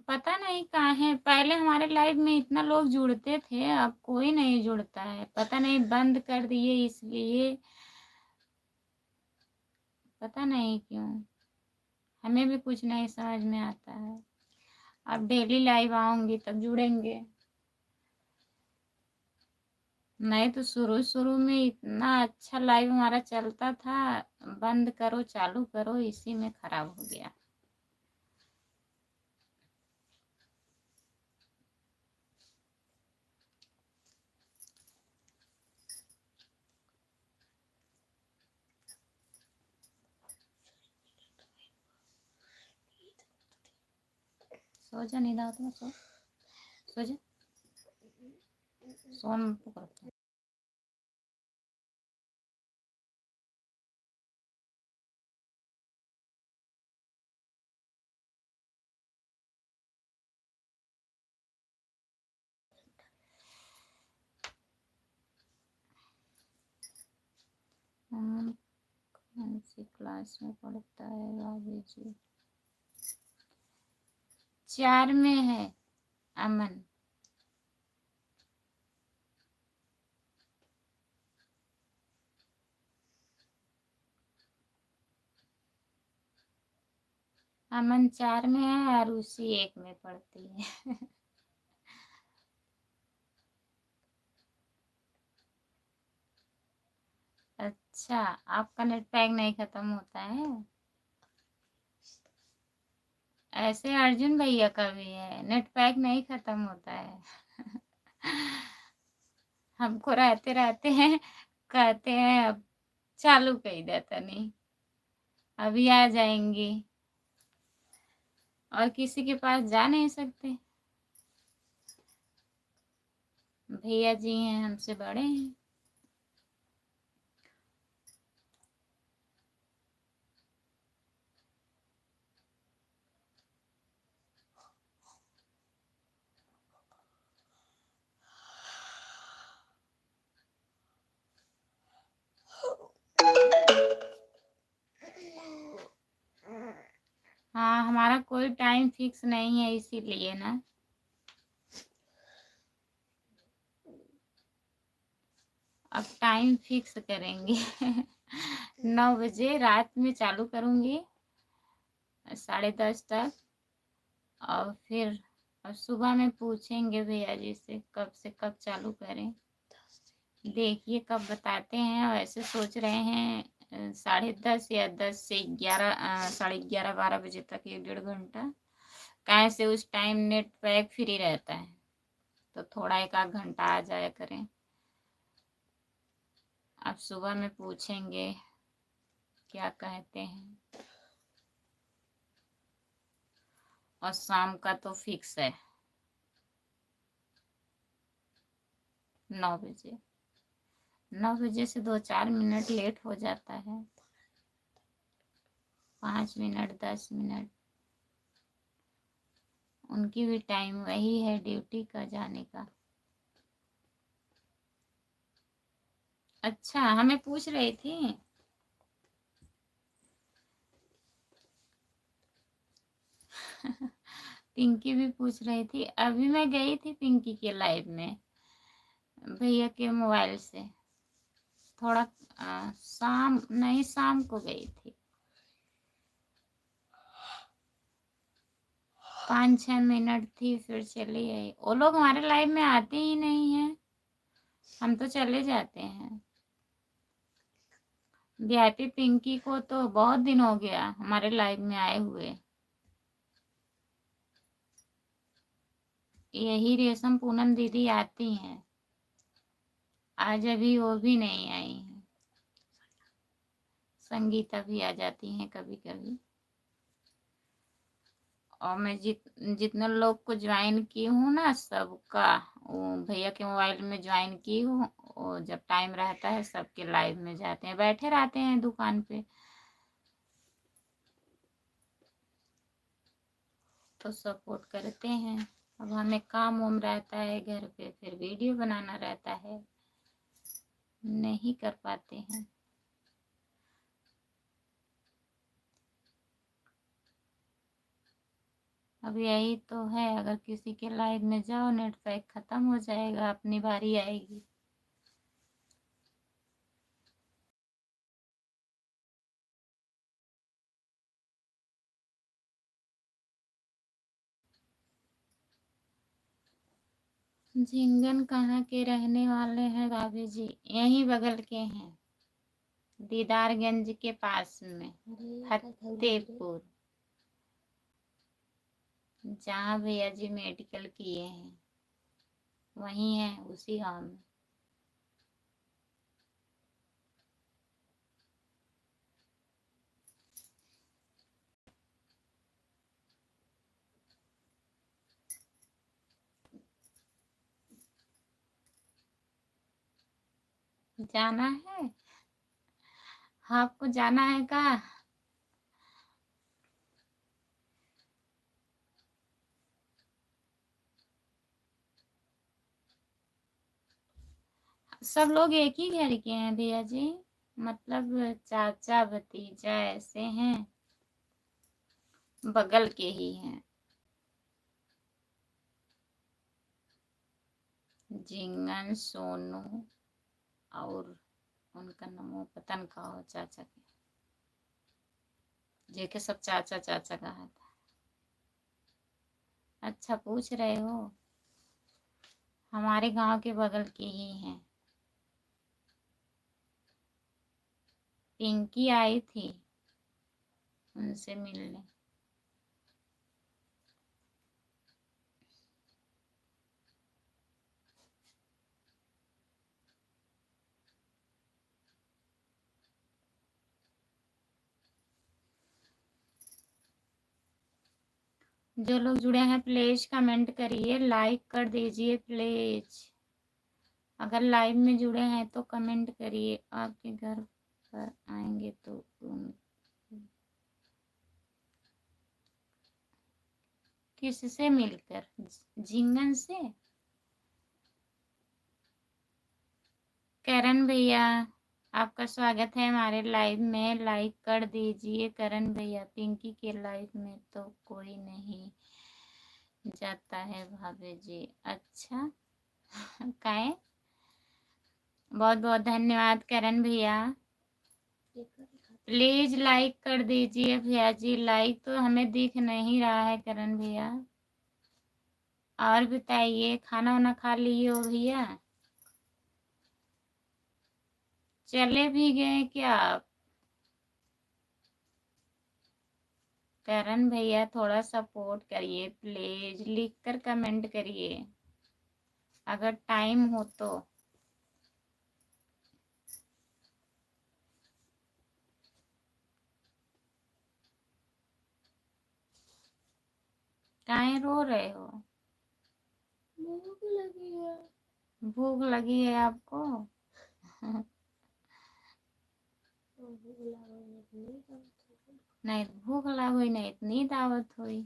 पता नहीं कहाँ है, पहले हमारे लाइव में इतना लोग जुड़ते थे, अब कोई नहीं जुड़ता है, पता नहीं बंद कर दिए इसलिए, पता नहीं क्यों, हमें भी कुछ नहीं समझ में आता है। अब डेली लाइव आऊंगी तब जुड़ेंगे। नहीं तो शुरू शुरू में इतना अच्छा लाइव हमारा चलता था, बंद करो चालू करो इसी में खराब हो गया। सो जा, नींद आता है, सो सो जा, सोन पकड़। कौन सी क्लास में पढ़ता है भाभी जी? 4 में है अमन। अमन 4 में है और उसी 1 में पढ़ती है। अच्छा, आपका नेट पैक नहीं खत्म होता है? ऐसे अर्जुन भैया का भी है, नेट पैक नहीं खत्म होता है। हमको रहते रहते हैं, कहते हैं अब चालू कर देता नहीं, अभी आ जाएंगी, और किसी के पास जा नहीं सकते। भैया जी हैं, हमसे बड़े हैं। हाँ, हमारा कोई टाइम फिक्स नहीं है इसीलिए ना। अब टाइम फिक्स करेंगे। 9 बजे रात में चालू करूंगी, 10:30 तक, और फिर अब सुबह में पूछेंगे भैया जी से कब से कब चालू करें, देखिए कब बताते हैं। वैसे सोच रहे हैं 10:30 या 10 से 11, 11:30 12 बजे तक, 1 डेढ़ घंटा, कैसे उस टाइम नेट पैक फ्री रहता है तो थोड़ा 1 आध घंटा आ जाया करें। अब सुबह में पूछेंगे क्या कहते हैं। और शाम का तो फिक्स है 9 बजे। 9 बजे से 2-4 मिनट लेट हो जाता है, 5 मिनट 10 मिनट। उनकी भी टाइम वही है ड्यूटी का जाने का। अच्छा, हमें पूछ रही थी पिंकी भी पूछ रही थी। अभी मैं गई थी पिंकी के लाइव में भैया के मोबाइल से, थोड़ा शाम नहीं शाम को गई थी, 5-6 मिनट थी फिर चली आई। वो लोग हमारे लाइव में आते ही नहीं हैं, हम तो चले जाते हैं। वीआईपी पिंकी को तो बहुत दिन हो गया हमारे लाइव में आए हुए। यही रेशम पूनम दीदी आती हैं, आज अभी वो भी नहीं आई हैं। संगीता भी आ जाती हैं कभी कभी। और मैं जितने लोग को ज्वाइन की हूँ ना, सबका वो भैया के मोबाइल में ज्वाइन की हूँ। और जब टाइम रहता है सबके लाइव में जाते हैं, बैठे रहते हैं दुकान पे, तो सपोर्ट करते हैं। अब हमें काम वाम रहता है घर पे, फिर वीडियो बनाना रहता है, नहीं कर पाते हैं। अब यही तो है, अगर किसी के लाइव में जाओ नेट पैक खत्म हो जाएगा, अपनी बारी आएगी। झिंगन कहाँ के रहने वाले हैं भाभी जी? यहीं बगल के हैं, दीदारगंज के पास में, फतेहपुर, जहाँ भैया जी मेडिकल किए हैं वहीं है, उसी गांव में। जाना है आपको? जाना है कहाँ? सब लोग एक ही घर के हैं भैया जी, मतलब चाचा भतीजा ऐसे हैं, बगल के ही हैं। जिंगन सोनू और उनका नाम पता नहीं का हो, चाचा के जेके सब चाचा चाचा कहा था। अच्छा पूछ रहे हो, हमारे गांव के बगल के ही हैं। पिंकी आई थी उनसे मिलने। जो लोग जुड़े हैं प्लीज कमेंट करिए, लाइक कर दीजिए प्लीज। अगर लाइव में जुड़े हैं तो कमेंट करिए। आपके घर पर आएंगे तो किससे मिलकर? झिंगन से। करण भैया आपका स्वागत है हमारे लाइव में, लाइक कर दीजिए करण भैया। पिंकी के लाइव में तो कोई नहीं जाता है भाभी जी। अच्छा काहे? बहुत बहुत धन्यवाद करण भैया। प्लीज लाइक कर दीजिए भैया जी, लाइक तो हमें दिख नहीं रहा है करण भैया। और बताइए, खाना वाना खा लिए हो भैया? चले भी गए क्या आप? करण भैया थोड़ा सपोर्ट करिए प्लीज, लिख कर कमेंट करिए अगर टाइम हो तो। काहे रो रहे हो? भूख लगी है। भूख लगी है आपको? भूख लगी है, नहीं भूख लागोई नहीं नींद आवत हुई।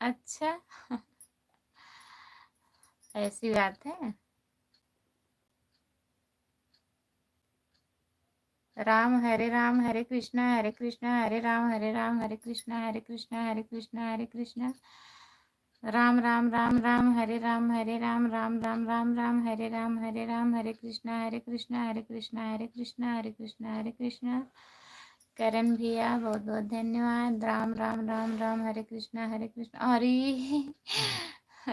अच्छा ऐसी बात है। राम हरे कृष्णा हरे राम हरे कृष्णा हरे कृष्णा हरे कृष्णा हरे कृष्णा राम राम राम राम हरे राम राम राम राम राम हरे राम हरे कृष्णा हरे कृष्णा हरे कृष्णा हरे कृष्णा हरे कृष्णा हरे कृष्णा। करण भैया बहुत बहुत धन्यवाद। राम राम राम राम हरे कृष्णा हरे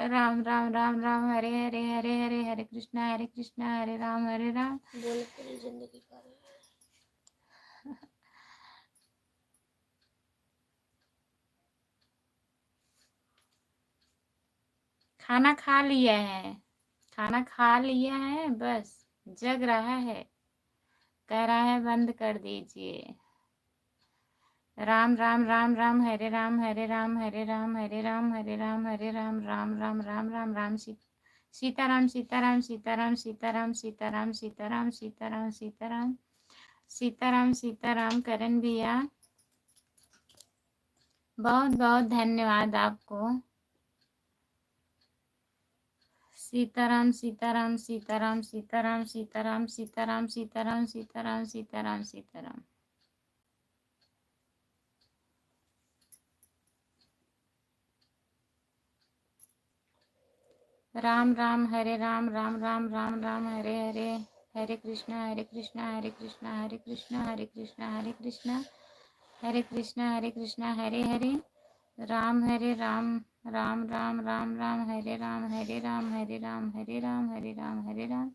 राम राम राम राम हरे हरे हरे हरे हरे कृष्णा हरे राम बोल पूरी जिंदगी पा रही है। खाना खा लिया है, खाना खा लिया है, बस जग रहा है, कह रहा है बंद कर दीजिए। राम राम राम राम हरे राम हरे राम हरे राम हरे राम हरे राम हरे राम राम राम राम राम राम सीताराम सीताराम सीताराम सीताराम सीताराम सीताराम सीताराम सीताराम सीताराम सीताराम। करण भैया बहुत बहुत धन्यवाद आपको। सीताराम सीताराम सीताराम सीताराम सीताराम सीताराम सीताराम सीताराम सीताराम सीताराम। राम राम हरे राम राम राम राम राम हरे हरे हरे कृष्णा हरे कृष्णा हरे कृष्णा हरे कृष्णा हरे कृष्णा हरे कृष्णा हरे कृष्णा हरे कृष्णा हरे हरे राम हरे राम राम राम राम राम हरे राम हरे राम हरे राम हरे राम हरे राम हरे राम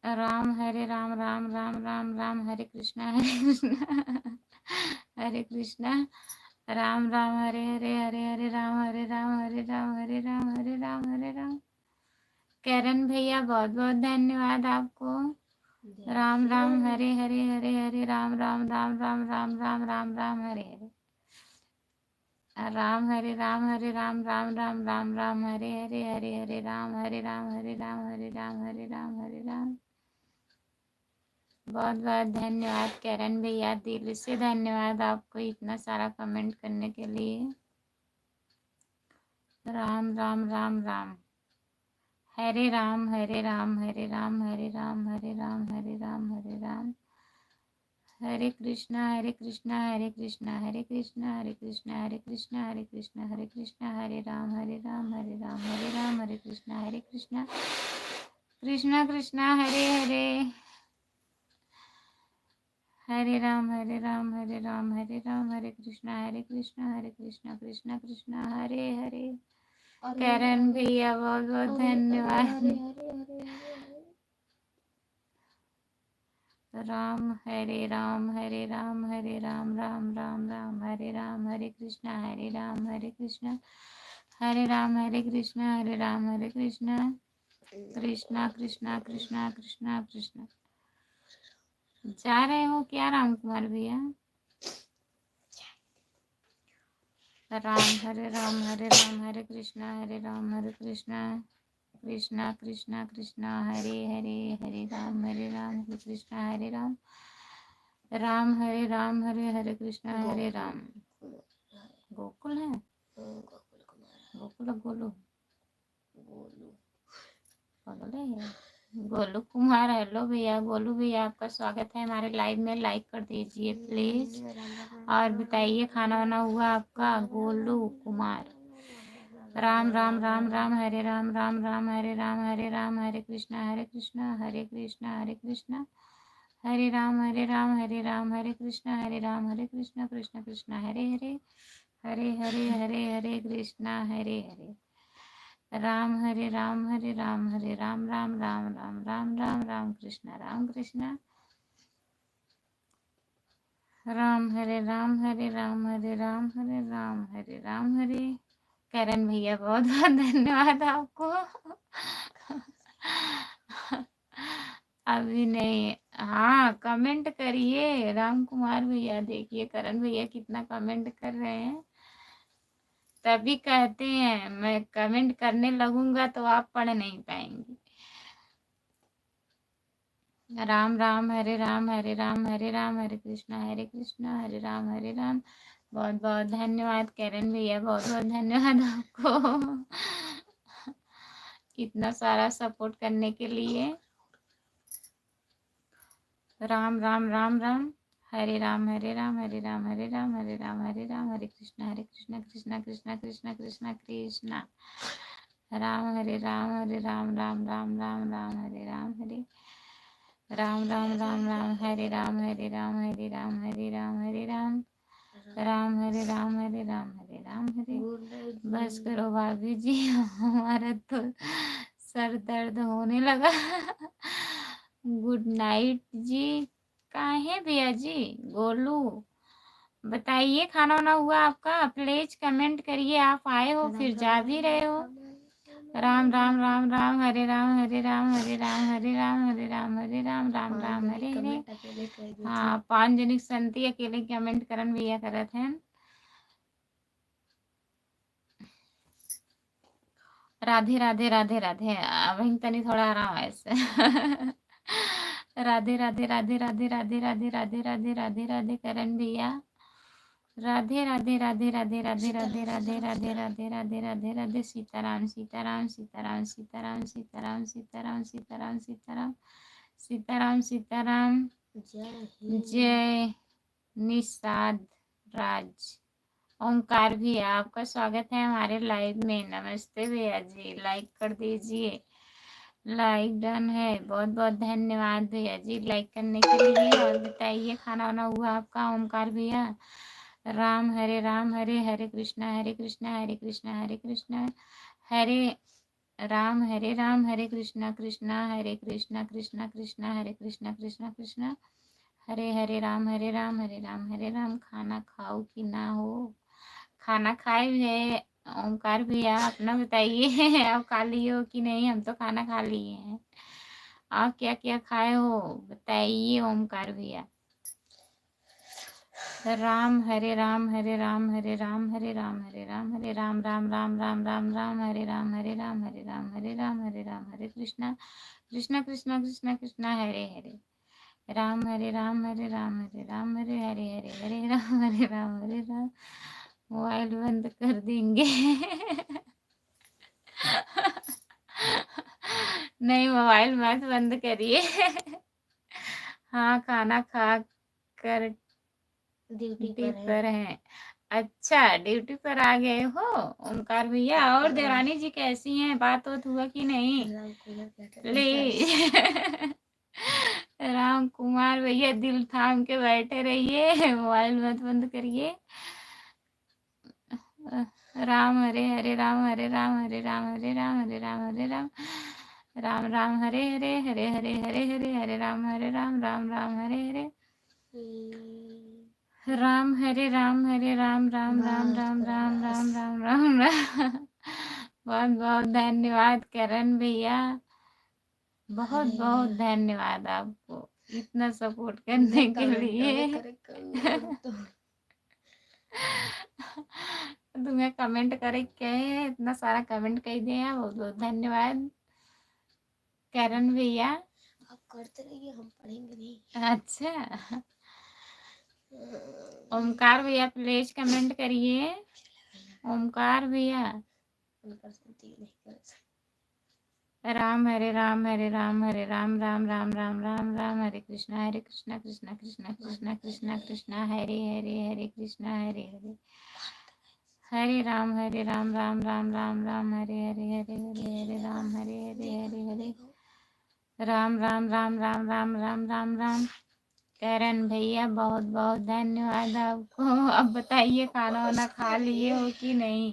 राम हरे राम राम राम राम राम हरे कृष्णा हरे कृष्णा राम राम हरे हरे हरे हरे राम हरे राम हरे राम हरे राम हरे राम हरे राम। करण भैया बहुत बहुत धन्यवाद आपको। राम राम हरे हरे हरे हरे राम राम राम राम राम राम राम राम हरे हरे राम हरे राम राम राम राम राम हरे हरे हरे हरे राम हरे राम हरे राम हरे राम हरे राम हरे राम। बहुत बहुत धन्यवाद करण भैया, दिल से धन्यवाद आपको इतना सारा कमेंट करने के लिए। राम राम राम राम हरे राम हरे राम हरे राम हरे राम हरे राम हरे राम हरे राम हरे कृष्णा हरे कृष्णा हरे कृष्णा हरे कृष्णा हरे कृष्णा हरे कृष्णा हरे कृष्णा हरे कृष्णा हरे राम हरे राम हरे राम हरे राम हरे कृष्णा कृष्णा कृष्णा हरे हरे हरे राम हरे राम हरे राम हरे राम हरे कृष्णा कृष्णा कृष्णा हरे हरे। करण भैया बहुत बहुत धन्यवाद। राम हरे राम राम राम राम हरे राम हरे कृष्णा हरे राम कृष्णा हरे राम हरे कृष्णा कृष्णा कृष्णा कृष्णा कृष्णा कृष्णा। जा रहे हो क्या राम कुमार भैया? राम हरे राम हरे कृष्णा कृष्णा कृष्णा कृष्णा कृष्णा हरे हरे हरे राम हरे कृष्णा हरे राम राम हरे कृष्णा हरे राम। गोकुल है, गोकुल गोलू गोलू है गोलू कुमार। हेलो भैया गोलू भैया, आपका स्वागत है हमारे लाइव में। लाइक कर दीजिए प्लीज और बताइए खाना वाना हुआ आपका? गोलू कुमार। राम राम राम राम हरे राम हरे राम हरे कृष्णा हरे कृष्णा हरे कृष्णा हरे राम हरे कृष्णा हरे कृष्णा कृष्णा कृष्णा हरे हरे हरे हरे हरे हरे कृष्णा हरे हरे राम हरे राम राम राम राम राम कृष्णा राम हरे राम हरे राम हरे राम हरे राम हरे राम हरे। करण भैया बहुत बहुत धन्यवाद आपको। अभी नहीं, हाँ कमेंट करिए राम कुमार भैया, देखिए करण भैया कितना कमेंट कर रहे हैं, तभी कहते हैं मैं कमेंट करने लगूंगा तो आप पढ़ नहीं पाएंगे। राम राम हरे राम हरे राम हरे राम हरे कृष्णा हरे राम हरे राम। बहुत बहुत धन्यवाद करण भैया, बहुत बहुत धन्यवाद आपको इतना सारा सपोर्ट करने के लिए। राम राम राम राम हरे राम हरे राम हरे राम हरे राम हरे राम हरे राम हरे कृष्णा कृष्णा कृष्णा कृष्णा कृष्णा कृष्णा राम हरे राम राम राम राम हरे राम हरे राम राम राम राम हरे राम हरे राम हरे राम हरे राम हरे राम राम हरे राम हरे राम हरे। बस करो भाभी जी, हमारा तो सर दर्द होने लगा। गुड नाइट जी। कहाँ है भैया जी? गोलू बताइए खाना वाना हुआ आपका? प्लीज कमेंट करिए, आप आए हो फिर जा भी रहे हो। राम राम राम राम हरे राम हरे राम हरे राम हरे राम हरे राम हरे राम राम राम हरे हरे। हाँ 5 जनिक संति अकेले कमेंट करन भैया करत हैं। राधे राधे राधे राधे। वहीं तनी थोड़ा आराम है इससे। राधे राधे राधे राधे राधे राधे राधे राधे राधे राधे करण भैया। राधे राधे राधे राधे राधे राधे राधे राधे राधे राधे राधे राधे। सीताराम सीताराम सीताराम सीताराम सीताराम सीताराम सीताराम सीताराम सीताराम सीताराम। जय निषाद राज। ओमकार भैया आपका स्वागत है हमारे लाइव में। नमस्ते भैया जी, लाइक कर दीजिए। लाइक डन है, बहुत बहुत धन्यवाद भैया जी लाइक करने के लिए। और बताइए खाना वाना हुआ आपका ओमकार भैया? राम हरे हरे कृष्णा हरे कृष्णा हरे कृष्णा हरे कृष्णा हरे राम हरे कृष्णा कृष्णा हरे कृष्णा कृष्णा कृष्णा हरे कृष्णा कृष्णा कृष्णा हरे राम हरे राम हरे राम। खाना खाओ कि ना हो? खाना खाए है ओमकार भैया, अपना बताइए। आप खा लिए हो कि नहीं? हम तो खाना खा लिए हैं। आप क्या क्या खाए हो बताइए ओमकार भैया। राम हरे राम हरे राम हरे राम हरे राम हरे राम हरे राम राम राम राम राम राम हरे राम हरे राम हरे राम हरे राम हरे राम हरे कृष्णा कृष्णा कृष्णा कृष्णा कृष्णा हरे हरे राम हरे राम हरे राम हरे हरे हरे हरे राम हरे राम हरे राम। मोबाइल बंद कर देंगे। नहीं मोबाइल मत बंद करिए। हाँ खाना खा कर ड्यूटी पर हैं। अच्छा ड्यूटी पर आ गए हो ओमकार भैया। और देवरानी जी कैसी हैं? बात होत हुआ कि नहीं? ले राम कुमार भैया दिल थाम के बैठे रहिए, मोबाइल मत बंद करिए। राम हरे हरे राम हरे राम हरे राम हरे राम हरे राम हरे राम राम राम हरे हरे हरे हरे हरे हरे हरे राम राम राम हरे हरे राम हरे राम राम राम राम राम राम राम राम राम राम। बहुत बहुत धन्यवाद करण भैया, बहुत बहुत धन्यवाद आपको इतना सपोर्ट करने के लिए। तुम्हें कमेंट करे कहे इतना सारा कमेंट कर दिया, बहुत बहुत धन्यवाद करण भैया। आप करते रहिए, हम पढ़ेंगे नहीं। अच्छा ओमकार भैया प्लीज कमेंट करिए। ओमकार भैया राम हरे राम हरे राम राम राम राम राम राम हरे कृष्णा कृष्णा कृष्णा कृष्णा कृष्णा हरे हरे हरे कृष्णा हरे हरे हरे राम राम राम राम राम हरे हरे हरे हरे हरे राम हरे हरे हरे हरे राम राम राम राम राम राम राम राम। करण भैया बहुत बहुत धन्यवाद आपको। अब बताइए खाना वाना खा लिए हो कि नहीं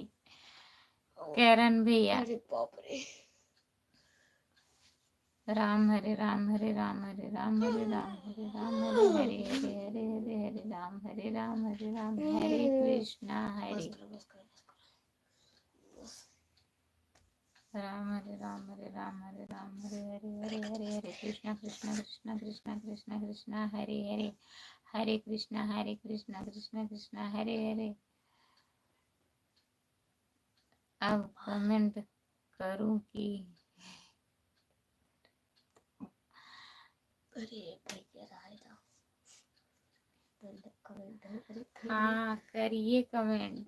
करण भैया? राम हरे राम हरे राम हरे राम हरे राम हरे राम हरे हरे हरे हरे हरे हरे राम हरे राम हरे राम हरे कृष्णा हरे राम हरे राम हरे राम हरे राम हरे हरे हरे हरे हरे कृष्णा कृष्णा कृष्णा कृष्णा कृष्णा कृष्णा हरे हरे हरे कृष्णा कृष्णा कृष्णा हरे हरे। अब कमेंट करूं कि अरे भैया रायता हाँ करिए कमेंट।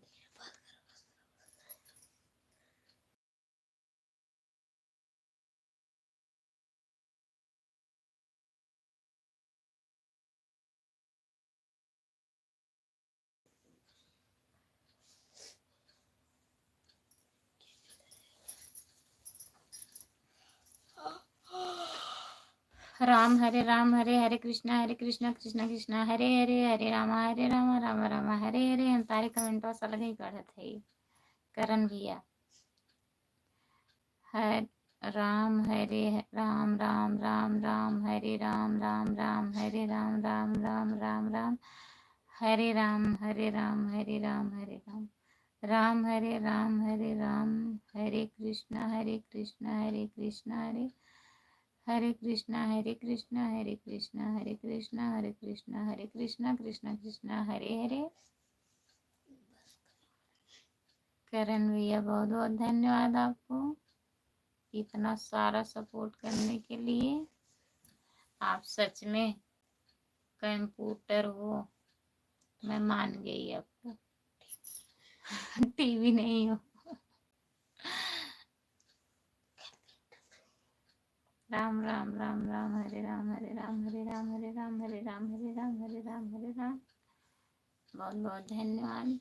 राम हरे हरे कृष्णा कृष्णा कृष्णा हरे हरे हरे राम राम राम हरे हरे। हम तारे कमेंट बस अलग ही पढ़त है करण भैया। हर राम हरे राम राम राम राम हरे राम राम राम हरे राम राम राम राम राम हरे राम हरे राम हरे राम हरे राम राम हरे राम हरे कृष्णा हरे कृष्णा हरे कृष्णा हरे कृष्णा हरे कृष्णा हरे कृष्णा हरे कृष्णा हरे कृष्णा हरे कृष्णा कृष्णा कृष्णा हरे हरे। करण भैया बहुत बहुत धन्यवाद आपको इतना सारा सपोर्ट करने के लिए। आप सच में कंप्यूटर हो, मैं मान गई आपको। टीवी नहीं हो। राम राम राम राम हरे राम हरे राम हरे राम हरे राम हरे राम हरे राम हरे राम हरे राम। बहुत बहुत धन्यवाद।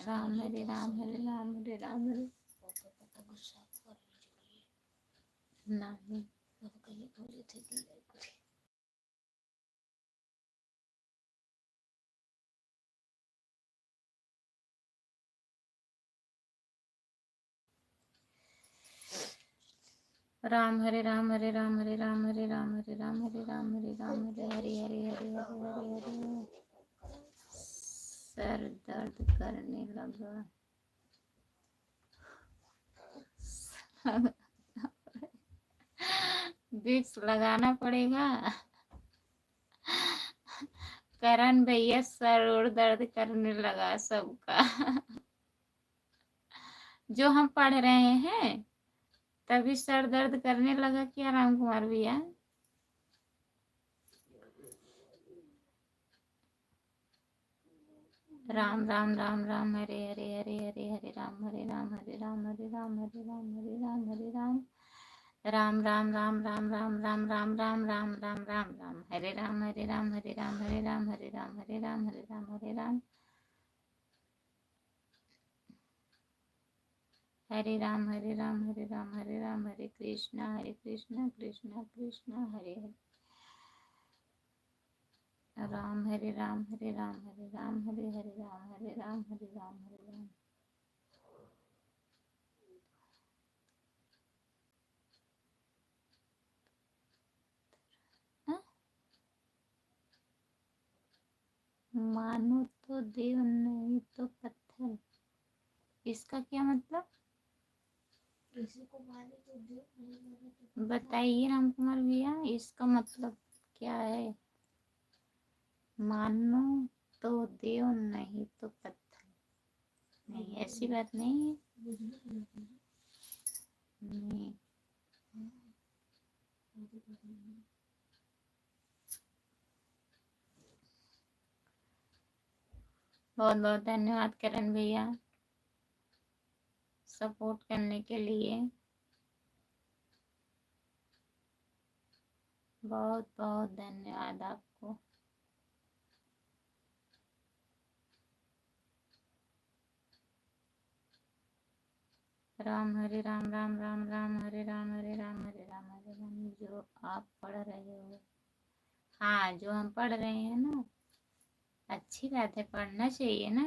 राम हरे राम हरे राम हरे राम हरे नहीं राम हरे राम हरे राम हरे राम हरे राम हरे राम हरे राम हरे राम हरे हरे हरे हरे हरे हरे हरे। सर दर्द करने लगा। विक्स लगाना पड़ेगा। करण भैया सर और दर्द करने लगा सबका। जो हम पढ़ रहे हैं तभी सर दर्द करने लगा क्या राम कुमार भैया? राम राम राम राम हरे हरे हरे हरे हरे राम हरे राम हरे राम हरे राम हरे राम हरे राम हरे राम राम राम राम राम राम राम राम राम राम राम राम राम हरे राम हरे राम हरे राम हरे राम हरे राम हरे राम हरे राम हरे राम हरे राम हरे राम हरे राम हरे राम हरे कृष्णा कृष्णा कृष्णा हरे हरे राम हरे राम हरे राम हरे राम हरे हरे राम हरे राम हरे राम हरे राम। मानो तो देव नहीं तो पत्थर, इसका क्या मतलब? बताइए राम कुमार भैया इसका मतलब क्या है? मानो तो देव नहीं तो पत्थर, नहीं ऐसी बात नहीं है। नहीं बहुत बहुत धन्यवाद करण भैया सपोर्ट करने के लिए। बहुत बहुत धन्यवाद आपको। राम हरे राम राम राम राम हरे राम हरे राम हरे राम हरे राम। जो आप पढ़ रहे हो, हाँ जो हम पढ़ रहे हैं ना, अच्छी बात है, पढ़ना चाहिए ना।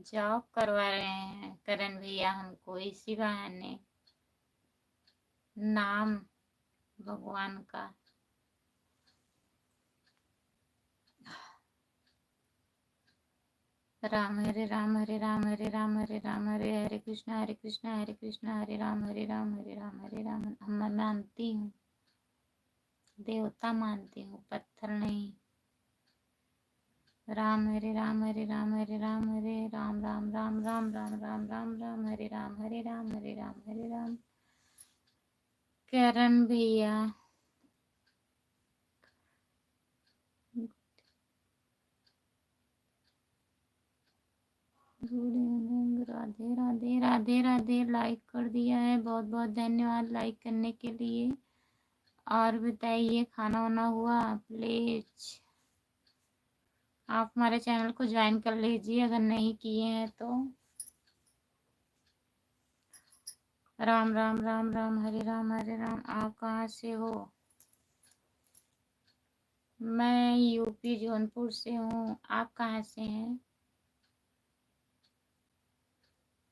जॉब करवा रहे हैं करण भैया हमको इसी बहाने। नाम भगवान का। राम हरे राम हरे राम हरे राम हरे राम हरे हरे कृष्णा हरे कृष्णा हरे कृष्णा हरे राम हरे राम हरे राम हरे राम। मैं मानती हूँ, देवता मानती हूँ, पत्थर नहीं। राम हरे राम हरे राम हरे राम हरे राम राम राम राम राम राम राम राम हरे राम हरे राम हरे राम हरे राम। करण भैया राधे राधे राधे राधे। लाइक कर दिया है, बहुत बहुत धन्यवाद लाइक करने के लिए। और बताइए खाना वाना हुआ? प्लीज आप हमारे चैनल को ज्वाइन कर लीजिए अगर नहीं किए हैं तो। राम राम राम राम हरे राम हरे राम। आप कहाँ से हो? मैं यूपी जौनपुर से हूँ। आप कहाँ से हैं?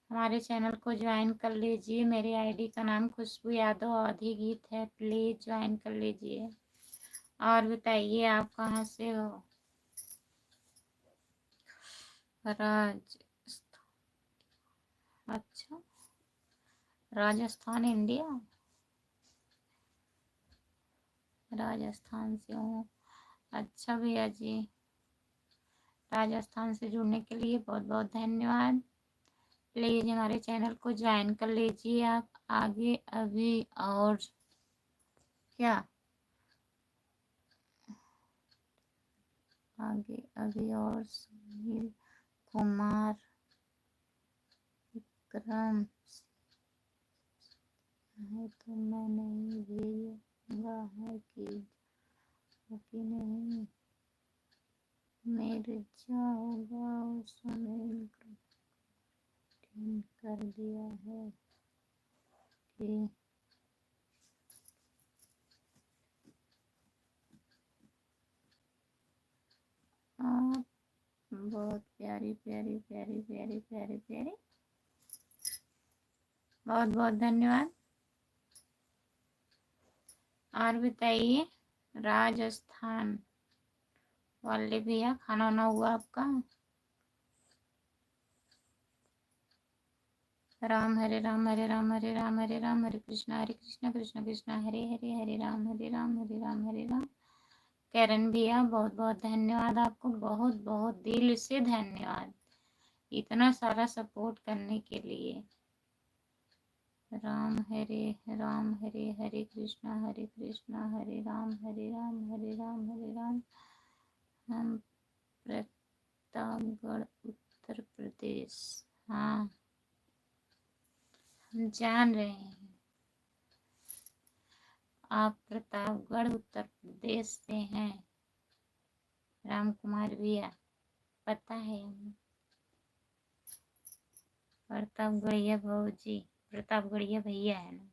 हमारे चैनल को ज्वाइन कर लीजिए। मेरी आईडी का नाम खुशबू यादव अवधी गीत है, प्लीज ज्वाइन कर लीजिए। और बताइए आप कहाँ से हो? राजस्थान। अच्छा, राजस्थान इंडिया। राजस्थान से हूँ। अच्छा भैया जी, राजस्थान से जुड़ने के लिए बहुत बहुत धन्यवाद। प्लीज हमारे चैनल को ज्वाइन कर लीजिए आप। आगे अभी और क्या, आगे अभी और सुनील कुमार विक्रम है तो मैं नहीं भेजूंगा है कि नहीं। मेरे जाओगा और सुनील कर दिया है कि आप बहुत प्यारी प्यारी प्यारी प्यारी प्यारी प्यारी। बहुत बहुत धन्यवाद। और बताइए राजस्थान वाले भैया, खाना वाना हुआ आपका? राम हरे राम हरे राम हरे राम हरे राम हरे कृष्णा कृष्ण कृष्ण हरे हरे हरे राम हरे राम हरे राम हरे राम। करण भैया बहुत बहुत धन्यवाद आपको, बहुत बहुत दिल से धन्यवाद इतना सारा सपोर्ट करने के लिए। राम हरे हरे कृष्णा हरे राम हरे राम हरे राम हरे राम। हम प्रतापगढ़ उत्तर प्रदेश। हाँ, हम जान रहे हैं आप प्रतापगढ़ उत्तर प्रदेश से हैं। राम कुमार भैया पता है हमें। प्रतापगढ़िया भाजी, प्रतापगढ़िया भैया है ना।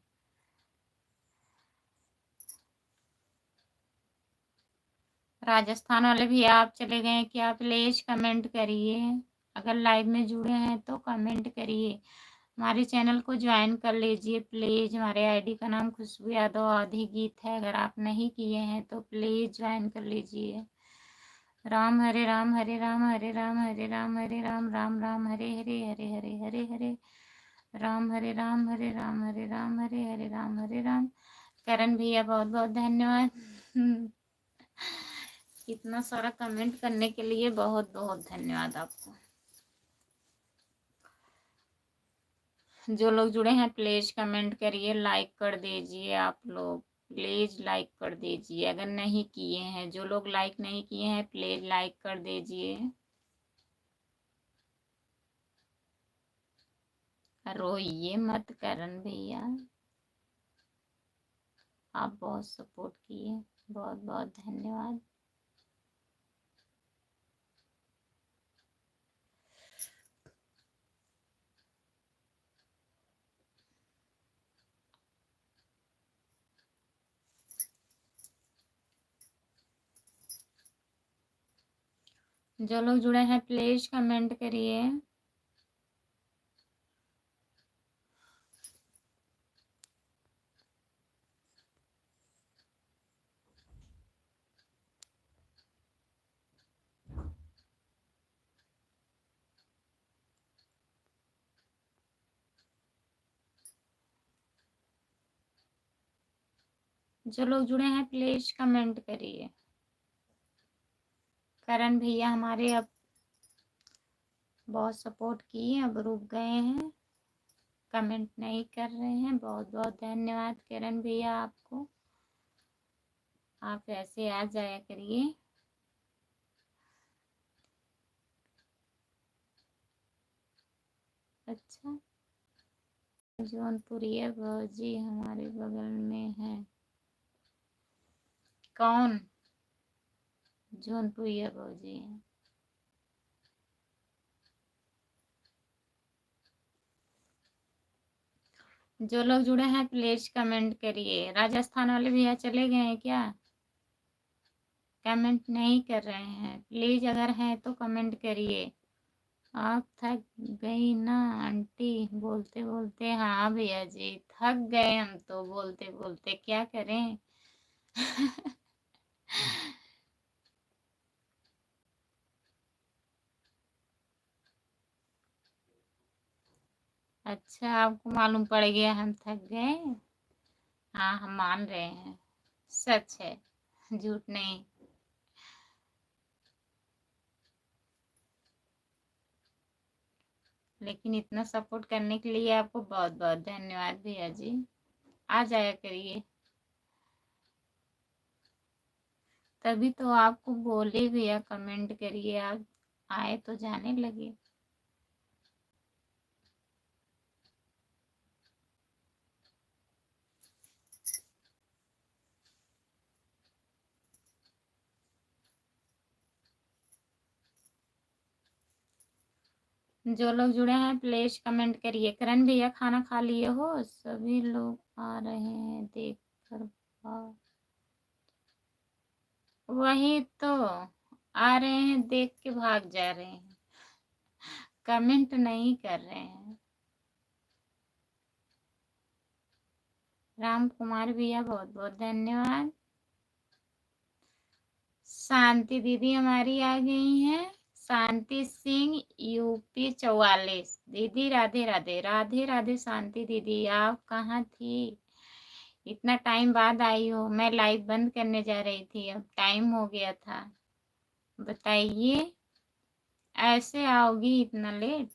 राजस्थान वाले भैया आप चले गए क्या? प्लीज कमेंट करिए। अगर लाइव में जुड़े हैं तो कमेंट करिए। हमारे चैनल को ज्वाइन कर लीजिए प्लीज। हमारे आईडी का नाम खुशबू यादव आधी गीत है। अगर आप नहीं किए हैं तो प्लीज ज्वाइन कर लीजिए। राम हरे राम हरे राम हरे राम हरे राम हरे राम राम राम हरे हरे हरे हरे हरे हरे राम हरे राम हरे राम हरे राम हरे हरे राम हरे राम। करण भैया बहुत बहुत धन्यवाद इतना सारा कमेंट करने के लिए बहुत बहुत धन्यवाद आपको। जो लोग जुड़े हैं प्लीज कमेंट करिए, लाइक कर दीजिए। आप लोग प्लीज लाइक कर दीजिए अगर नहीं किए हैं। जो लोग लाइक नहीं किए हैं प्लीज लाइक कर दीजिए। रोइए मत करण भैया, आप बहुत सपोर्ट किए, बहुत बहुत धन्यवाद। जो लोग जुड़े हैं प्लीज कमेंट करिए। जो लोग जुड़े हैं प्लीज कमेंट करिए। करण भैया हमारे अब बहुत सपोर्ट किए, अब रुक गए हैं, कमेंट नहीं कर रहे हैं। बहुत बहुत धन्यवाद करण भैया आपको, आप ऐसे आ जाया करिए। अच्छा, जौनपुरिया भौजी हमारे बगल में है। कौन जौनपुरिया भौजी है? जो लोग जुड़े हैं प्लीज कमेंट करिए। राजस्थान वाले भैया चले गए हैं क्या? कमेंट नहीं कर रहे हैं, प्लीज अगर हैं तो कमेंट करिए। आप थक गई ना आंटी बोलते बोलते? हाँ भैया जी थक गए हम तो बोलते बोलते, क्या करें। अच्छा, आपको मालूम पड़ गया हम थक गए? हाँ हम मान रहे हैं, सच है, झूठ नहीं। लेकिन इतना सपोर्ट करने के लिए आपको बहुत बहुत धन्यवाद भैया जी। आ जाया करिए, तभी तो आपको बोले भैया कमेंट करिए, आप आए तो जाने लगे। जो लोग जुड़े हैं प्लीज कमेंट करिए। करण भैया खाना खा लिए हो? सभी लोग आ रहे हैं देख कर वही तो, आ रहे हैं देख के भाग जा रहे हैं, कमेंट नहीं कर रहे हैं। राम कुमार भैया बहुत बहुत धन्यवाद। शांति दीदी हमारी आ गई हैं, शांति सिंह यूपी 44। दीदी राधे राधे, राधे राधे शांति दीदी, आप कहाँ थी? इतना टाइम बाद आई हो। मैं लाइव बंद करने जा रही थी, अब टाइम हो गया था। बताइए, ऐसे आओगी इतना लेट?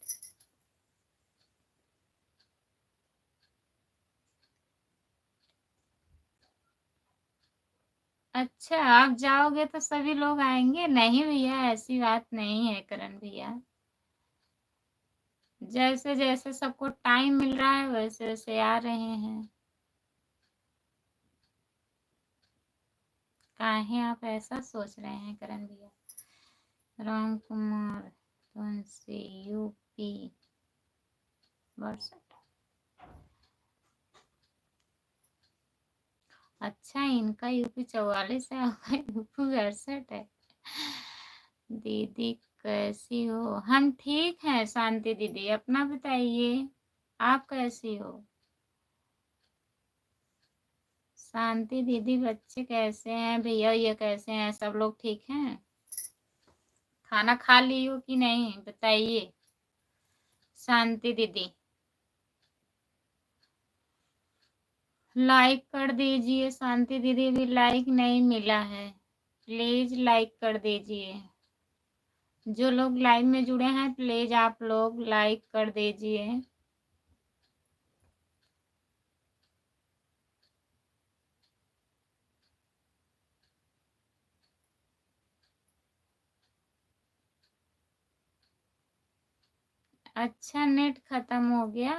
अच्छा, आप जाओगे तो सभी लोग आएंगे? नहीं भैया ऐसी बात नहीं है करण भैया, जैसे जैसे सबको टाइम मिल रहा है वैसे वैसे आ रहे हैं। काहे आप ऐसा सोच रहे हैं करण भैया? राम कुमार तुलसी यूपी वर्ष। अच्छा, इनका यूपी 44 है, आपका यूपी 62 है। दीदी कैसी हो? हम ठीक हैं शांति दीदी, अपना बताइए, आप कैसी हो? शांति दीदी बच्चे कैसे हैं, भैया ये कैसे हैं, सब लोग ठीक हैं? खाना खा ली हो कि नहीं बताइए शांति दीदी। लाइक कर दीजिए शांति दीदी, भी लाइक नहीं मिला है, प्लीज लाइक कर दीजिए। जो लोग लाइव में जुड़े हैं प्लीज आप लोग लाइक कर दीजिए। अच्छा, नेट खत्म हो गया?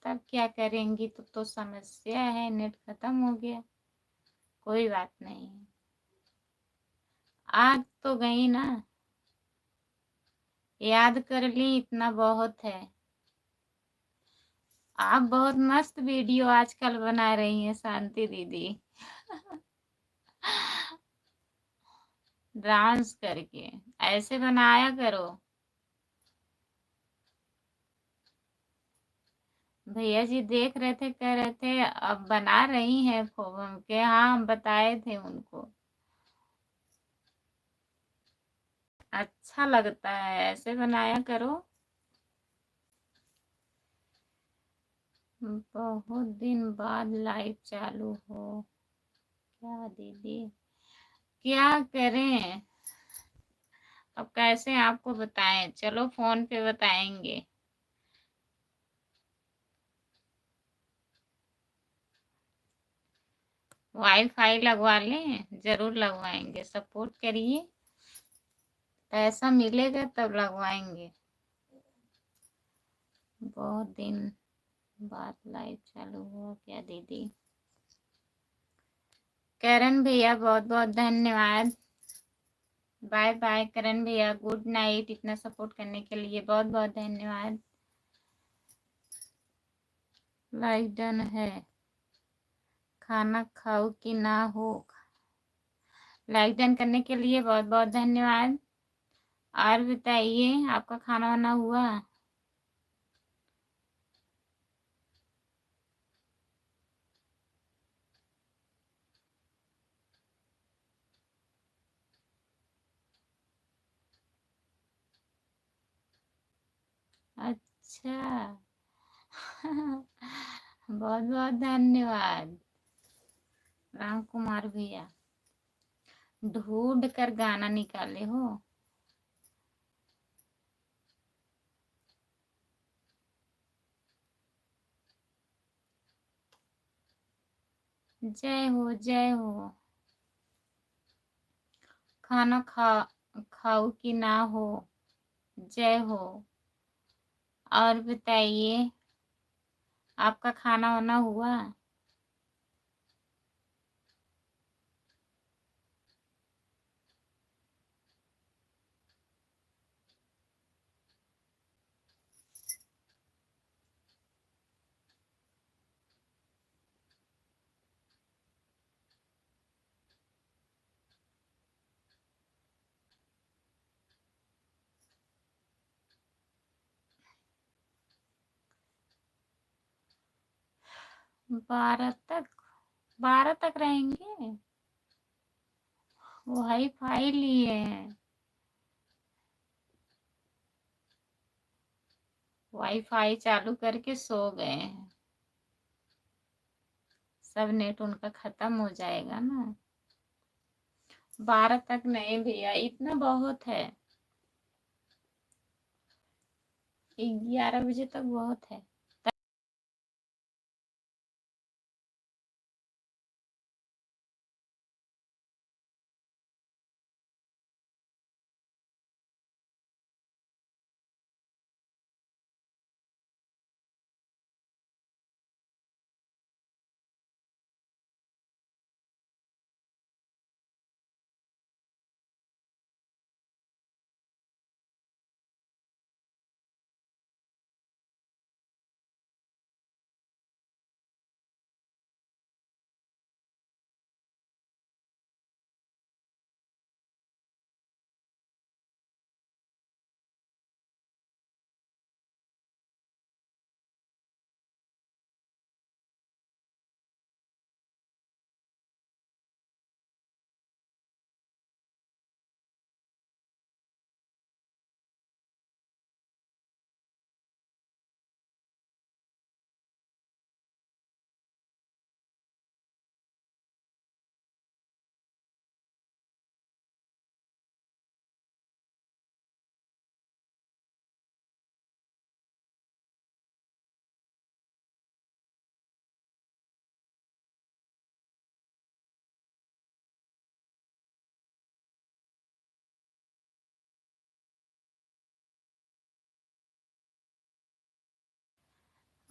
तब क्या करेंगी, तो समस्या है, नेट खत्म हो गया। कोई बात नहीं, आ तो गई ना, याद कर ली, इतना बहुत है। आप बहुत मस्त वीडियो आजकल बना रही हैं शांति दीदी, डांस करके, ऐसे बनाया करो। भैया जी देख रहे थे, कह रहे थे अब बना रही हैं खूब, हम के हाँ हम बताए थे उनको। अच्छा लगता है, ऐसे बनाया करो। बहुत दिन बाद लाइव चालू हो। क्या दीदी, क्या करें? अब कैसे आपको बताएं? चलो फोन पे बताएंगे। वाईफाई लगवा लें? जरूर लगवाएंगे, सपोर्ट करिए, पैसा मिलेगा तब लगवाएंगे। बहुत दिन बाद लाइव चालू हुआ क्या दीदी? करण भैया बहुत बहुत धन्यवाद। बाय बाय करण भैया, गुड नाइट। इतना सपोर्ट करने के लिए बहुत बहुत धन्यवाद। लाइव डन है, खाना खाओ कि ना हो? लाइक डन करने के लिए बहुत बहुत धन्यवाद। और बताइए, आपका खाना वाना हुआ? अच्छा बहुत बहुत धन्यवाद राम कुमार भैया, ढूंढ कर गाना निकाले हो। जय हो जय हो। खाना खाओ कि ना हो? जय हो। और बताइए, आपका खाना वाना हुआ? बारह तक? 12 तक रहेंगे? वाईफाई लिए हैं, वाईफाई चालू करके सो गए हैं। सब नेट उनका खत्म हो जाएगा ना। 12 तक नहीं भैया, इतना बहुत है। 11 बजे तक बहुत है।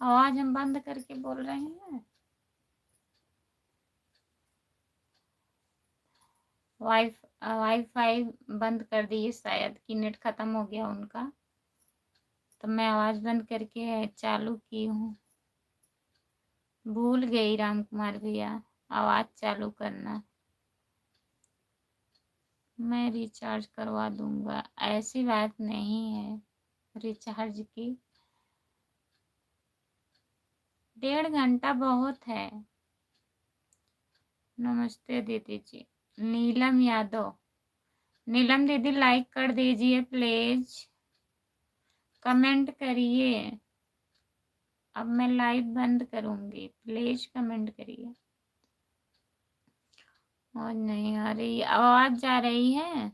आवाज हम बंद करके बोल रहे हैं। वाईफाई बंद कर दिए, शायद कि नेट खत्म हो गया उनका, तो मैं आवाज बंद करके चालू की हूँ। भूल गई राम कुमार भैया आवाज चालू करना। मैं रिचार्ज करवा दूंगा, ऐसी बात नहीं है रिचार्ज की। 1.5 घंटा बहुत है। नमस्ते दीदी जी। नीलम यादव, नीलम दीदी लाइक कर दीजिए प्लीज, कमेंट करिए। अब मैं लाइव बंद करूंगी, प्लीज कमेंट करिए। और नहीं आ रही, आवाज जा रही है?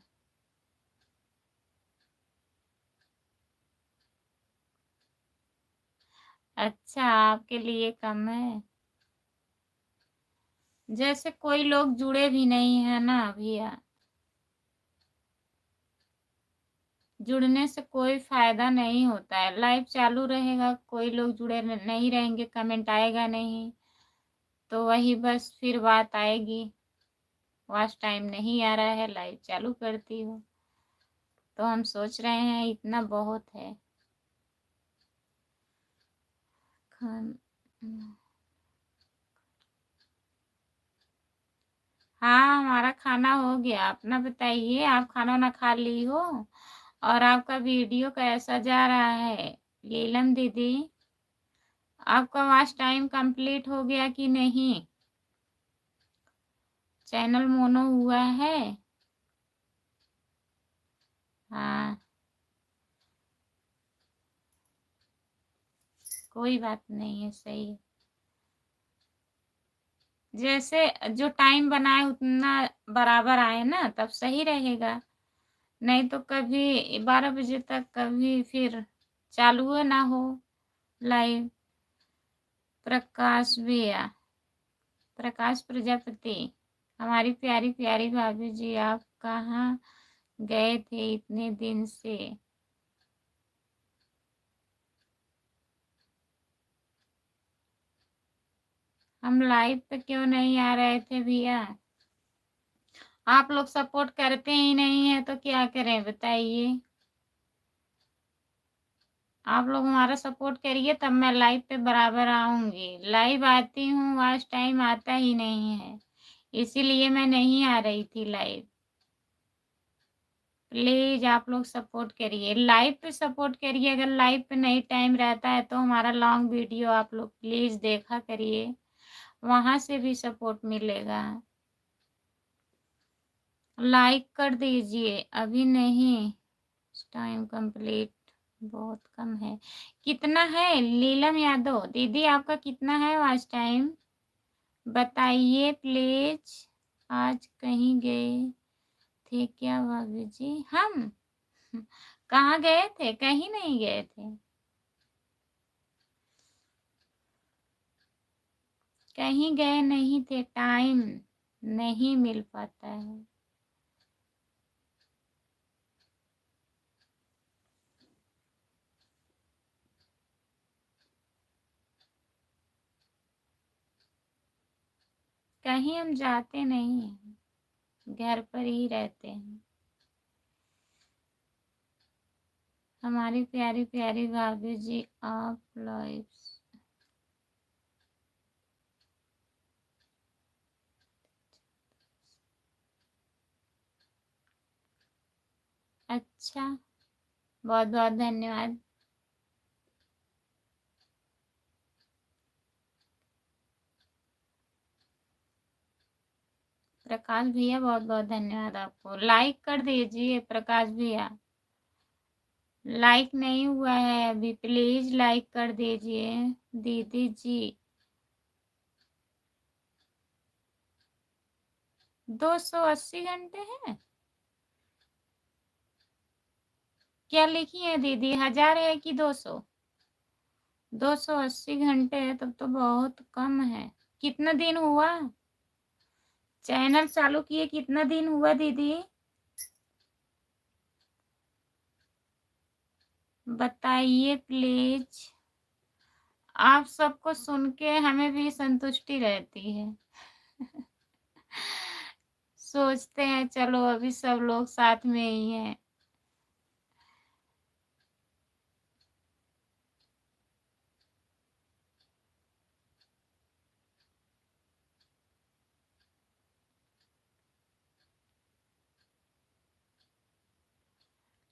अच्छा, आपके लिए कम है। जैसे कोई लोग जुड़े भी नहीं है ना भैया, जुड़ने से कोई फायदा नहीं होता है। लाइव चालू रहेगा, कोई लोग जुड़े नहीं रहेंगे, कमेंट आएगा नहीं, तो वही बस फिर बात आएगी, वॉच टाइम नहीं आ रहा है, लाइव चालू करती हो। तो हम सोच रहे हैं इतना बहुत है। खान हाँ, हमारा खाना हो गया। अपना बताइए, आप खाना वाना खा ली हो? और आपका वीडियो कैसा जा रहा है लीलम दीदी? आपका वॉच टाइम कंप्लीट हो गया कि नहीं? चैनल मोनो हुआ है? हाँ, कोई बात नहीं है, सही है। जैसे जो टाइम बनाए उतना बराबर आए ना, तब सही रहेगा। नहीं तो कभी 12 बजे तक, कभी फिर चालू ना हो लाइव। प्रकाश भैया, प्रकाश प्रजापति, हमारी प्यारी प्यारी भाभी जी, आप कहाँ गए थे इतने दिन से? हम लाइव पे क्यों नहीं आ रहे थे भैया? आप लोग सपोर्ट करते ही नहीं है तो क्या करें बताइए? आप लोग हमारा सपोर्ट करिए, तब मैं लाइव पे बराबर आऊंगी। लाइव आती हूँ, वॉच टाइम आता ही नहीं है, इसीलिए मैं नहीं आ रही थी लाइव। प्लीज आप लोग सपोर्ट करिए, लाइव पे सपोर्ट करिए। अगर लाइव पे नहीं टाइम रहता है तो हमारा लॉन्ग वीडियो आप लोग प्लीज देखा करिए, वहां से भी सपोर्ट मिलेगा। लाइक कर दीजिए, अभी नहीं, टाइम कंप्लीट बहुत कम है। कितना है लीलम यादव दीदी, आपका कितना है वॉच टाइम? बताइए प्लीज। आज कहीं गए थे क्या भाभी जी? हम कहाँ गए थे? कहीं नहीं गए थे, कहीं गए नहीं थे, टाइम नहीं मिल पाता है। कहीं हम जाते नहीं हैं, घर पर ही रहते हैं। हमारी प्यारी प्यारी भाभी जी, आप लाइव। अच्छा, बहुत बहुत धन्यवाद। प्रकाश भैया, बहुत बहुत धन्यवाद आपको। लाइक कर दीजिए प्रकाश भैया, लाइक नहीं हुआ है अभी, प्लीज लाइक कर दीजिए दीदी जी। 280 घंटे हैं? क्या लिखी है दीदी, 1000 है कि 200? 280 घंटे है तब तो बहुत कम है। कितना दिन हुआ चैनल चालू किए, कितना दिन हुआ दीदी? बताइए प्लीज। आप सबको सुन के हमें भी संतुष्टि रहती है। सोचते हैं चलो अभी सब लोग साथ में ही हैं।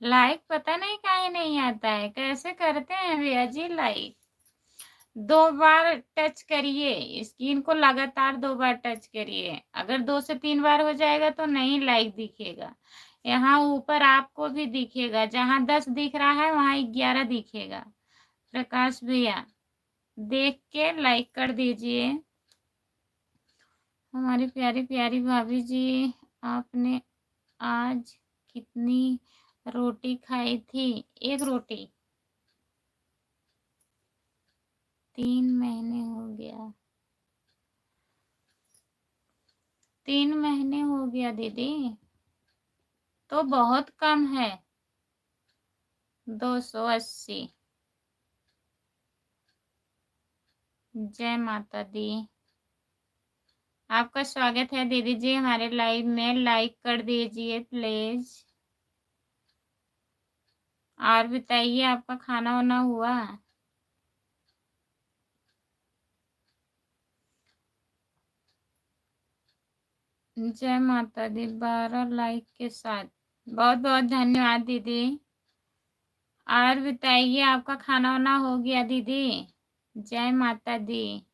लाइक पता नहीं काहे नहीं आता है, कैसे करते हैं भैया जी लाइक? 2 बार टच करिए स्क्रीन को, लगातार 2 बार टच करिए। अगर 2 से 3 बार हो जाएगा तो नहीं लाइक दिखेगा। यहाँ ऊपर आपको भी दिखेगा, जहाँ 10 दिख रहा है वहाँ 11 दिखेगा। प्रकाश भैया, देख के लाइक कर दीजिए। हमारी प्यारी प्यारी भाभी जी, आपने आज कितनी रोटी खाई थी? 1 रोटी। 3 महीने हो गया। 3 महीने हो गया दीदी, तो बहुत कम है। 280। जय माता दी। आपका स्वागत है दीदी जी हमारे लाइव में। लाइक कर दीजिए प्लीज। और बताइए, आपका खाना वाना हुआ? जय माता दी। 12 लाइक के साथ बहुत बहुत धन्यवाद दीदी। और बताइए, आपका खाना वाना हो गया दीदी? जय माता दी।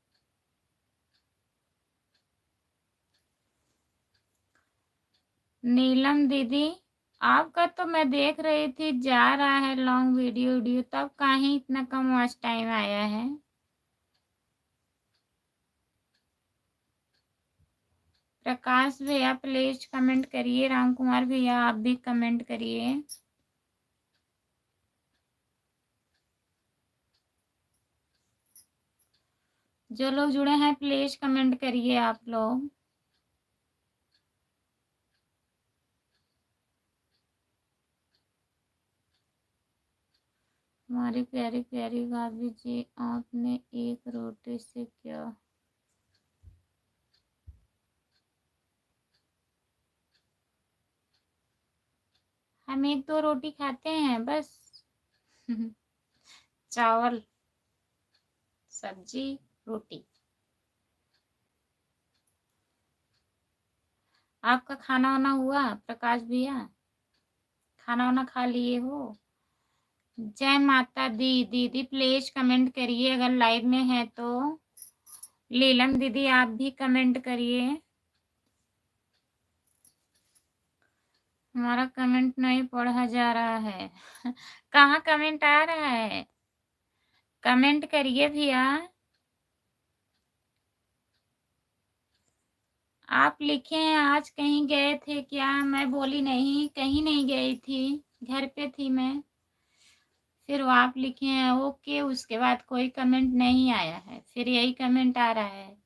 नीलम दीदी, आपका तो मैं देख रही थी जा रहा है लॉन्ग वीडियो, तब कहीं इतना कम वॉच टाइम आया है। प्रकाश भैया प्लीज कमेंट करिए। राम कुमार भैया आप भी कमेंट करिए। जो लोग जुड़े हैं प्लीज कमेंट करिए आप लोग। हमारी प्यारी प्यारी भाभी जी, आपने 1 रोटी से क्या? हम 1-2 रोटी खाते हैं बस। चावल, सब्जी, रोटी। आपका खाना वाना हुआ प्रकाश भैया? खाना वाना खा लिए हो? जय माता दी। दीदी प्लीज कमेंट करिए अगर लाइव में है तो। लीलम दीदी आप भी कमेंट करिए। हमारा कमेंट नहीं पढ़ा जा रहा है। कहाँ कमेंट आ रहा है? कमेंट करिए भैया। आप लिखे हैं आज कहीं गए थे क्या? मैं बोली नहीं, कहीं नहीं गई थी, घर पे थी मैं। फिर वो आप लिखे हैं ओके, उसके बाद कोई कमेंट नहीं आया है, फिर यही कमेंट आ रहा है।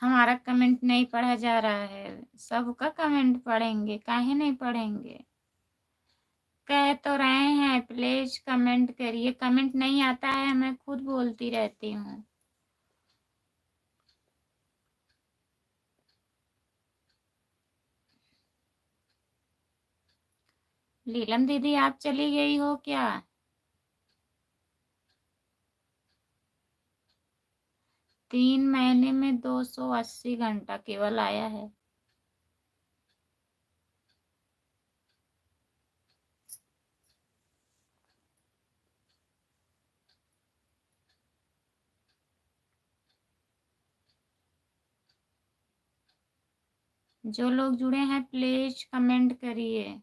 हमारा कमेंट नहीं पढ़ा जा रहा है। सबका कमेंट पढ़ेंगे, काहे नहीं पढ़ेंगे? कह तो रहे हैं प्लीज कमेंट करिए। कमेंट नहीं आता है, मैं खुद बोलती रहती हूँ। नीलम दीदी आप चली गई हो क्या? तीन महीने में 280 घंटा केवल आया है। जो लोग जुड़े हैं प्लीज कमेंट करिए।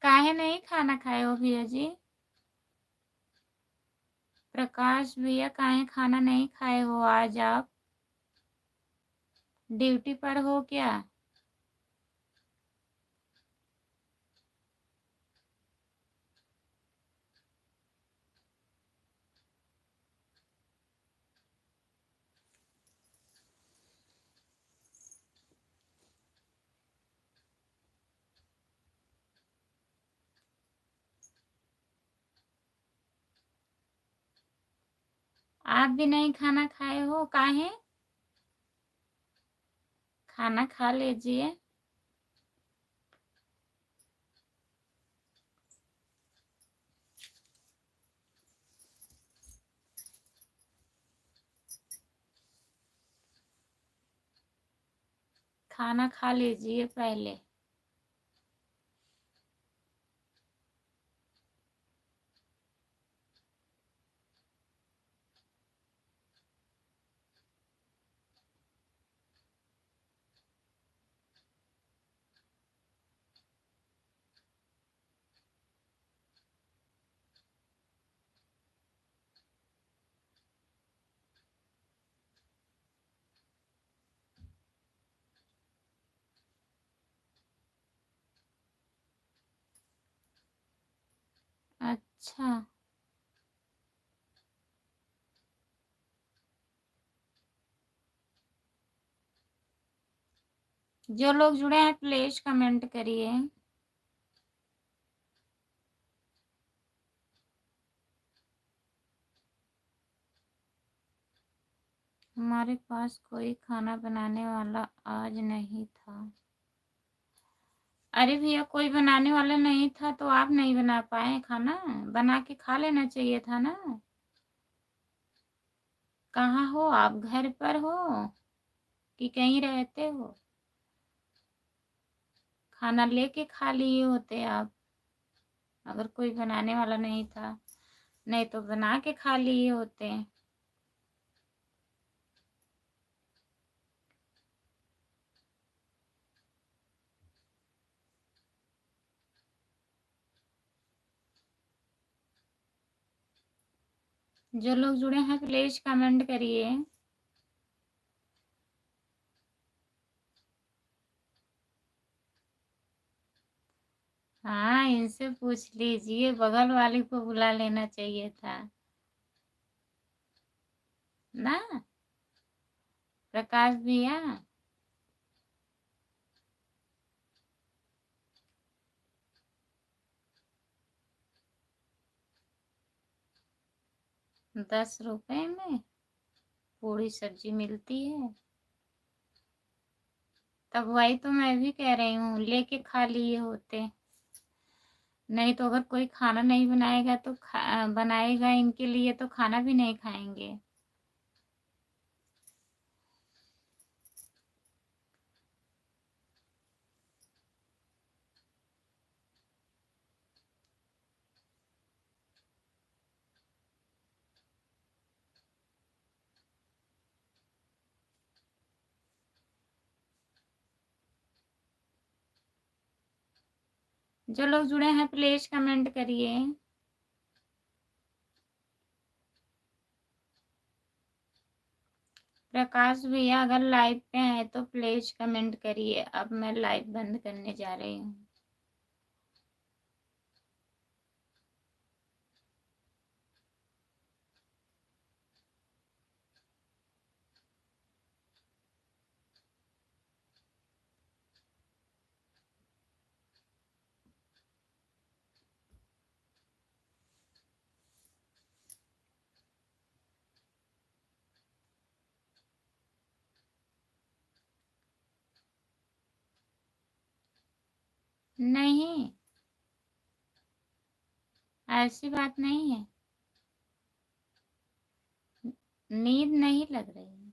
काहे नहीं खाना खाए हो भैया जी? प्रकाश भैया काहे खाना नहीं खाए हो आज आप? ड्यूटी पर हो क्या? आप भी नहीं खाना खाए हो काहे? खाना खा लीजिए। खाना खा लीजिए पहले। अच्छा, जो लोग जुड़े हैं प्लीज कमेंट करिए। हमारे पास कोई खाना बनाने वाला आज नहीं था। अरे भैया, कोई बनाने वाला नहीं था तो आप नहीं बना पाए खाना? बना के खा लेना चाहिए था ना। कहाँ हो आप, घर पर हो कि कहीं रहते हो? खाना लेके खा लिए होते आप, अगर कोई बनाने वाला नहीं था। नहीं तो बना के खा लिए होते। जो लोग जुड़े हैं प्लीज कमेंट करिए। हाँ, इनसे पूछ लीजिए, बगल वाले को बुला लेना चाहिए था ना, प्रकाश भैया। 10 रुपए में पूरी सब्जी मिलती है। तब वही तो मैं भी कह रही हूँ, लेके खा लिए होते। नहीं तो अगर कोई खाना नहीं बनाएगा तो बनाएगा इनके लिए तो खाना भी नहीं खाएंगे। जो लोग जुड़े हैं प्लीज कमेंट करिए। प्रकाश भैया अगर लाइव पे हैं तो प्लीज कमेंट करिए। अब मैं लाइव बंद करने जा रही हूँ। नहीं, ऐसी बात नहीं है। नींद नहीं लग रही।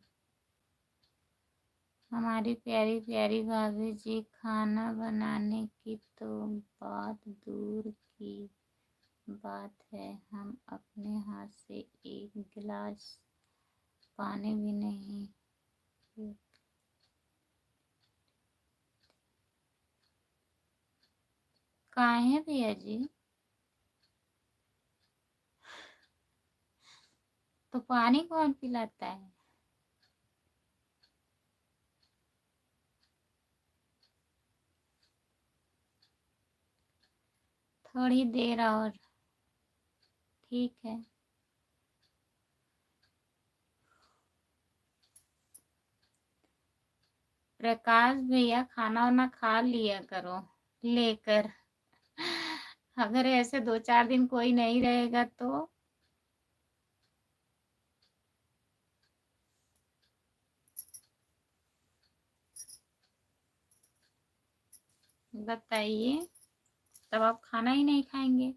हमारी प्यारी प्यारी भाभी जी, खाना बनाने की तो बात दूर की बात है, हम अपने हाथ से एक गिलास पानी भी नहीं पी। काहे भैया जी? तो पानी कौन पिलाता है? थोड़ी देर और, ठीक है। प्रकाश भैया, खाना वाना खा लिया करो लेकर। अगर ऐसे 2-4 दिन कोई नहीं रहेगा तो बताइए, तब आप खाना ही नहीं खाएंगे।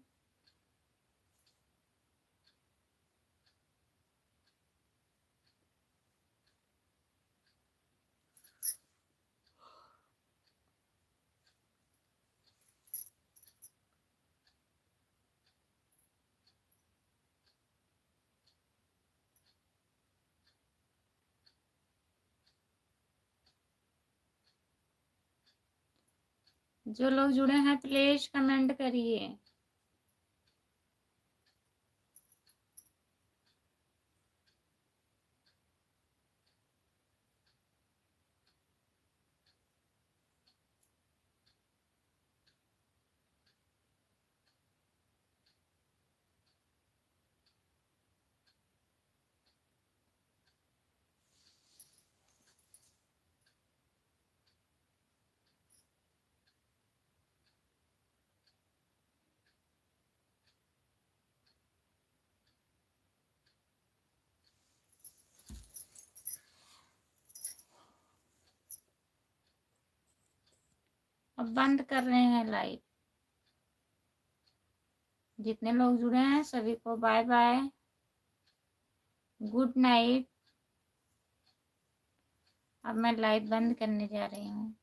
जो लोग जुड़े हैं प्लीज कमेंट करिए। अब बंद कर रहे हैं लाइव। जितने लोग जुड़े हैं सभी को बाय बाय, गुड नाइट। अब मैं लाइव बंद करने जा रही हूँ।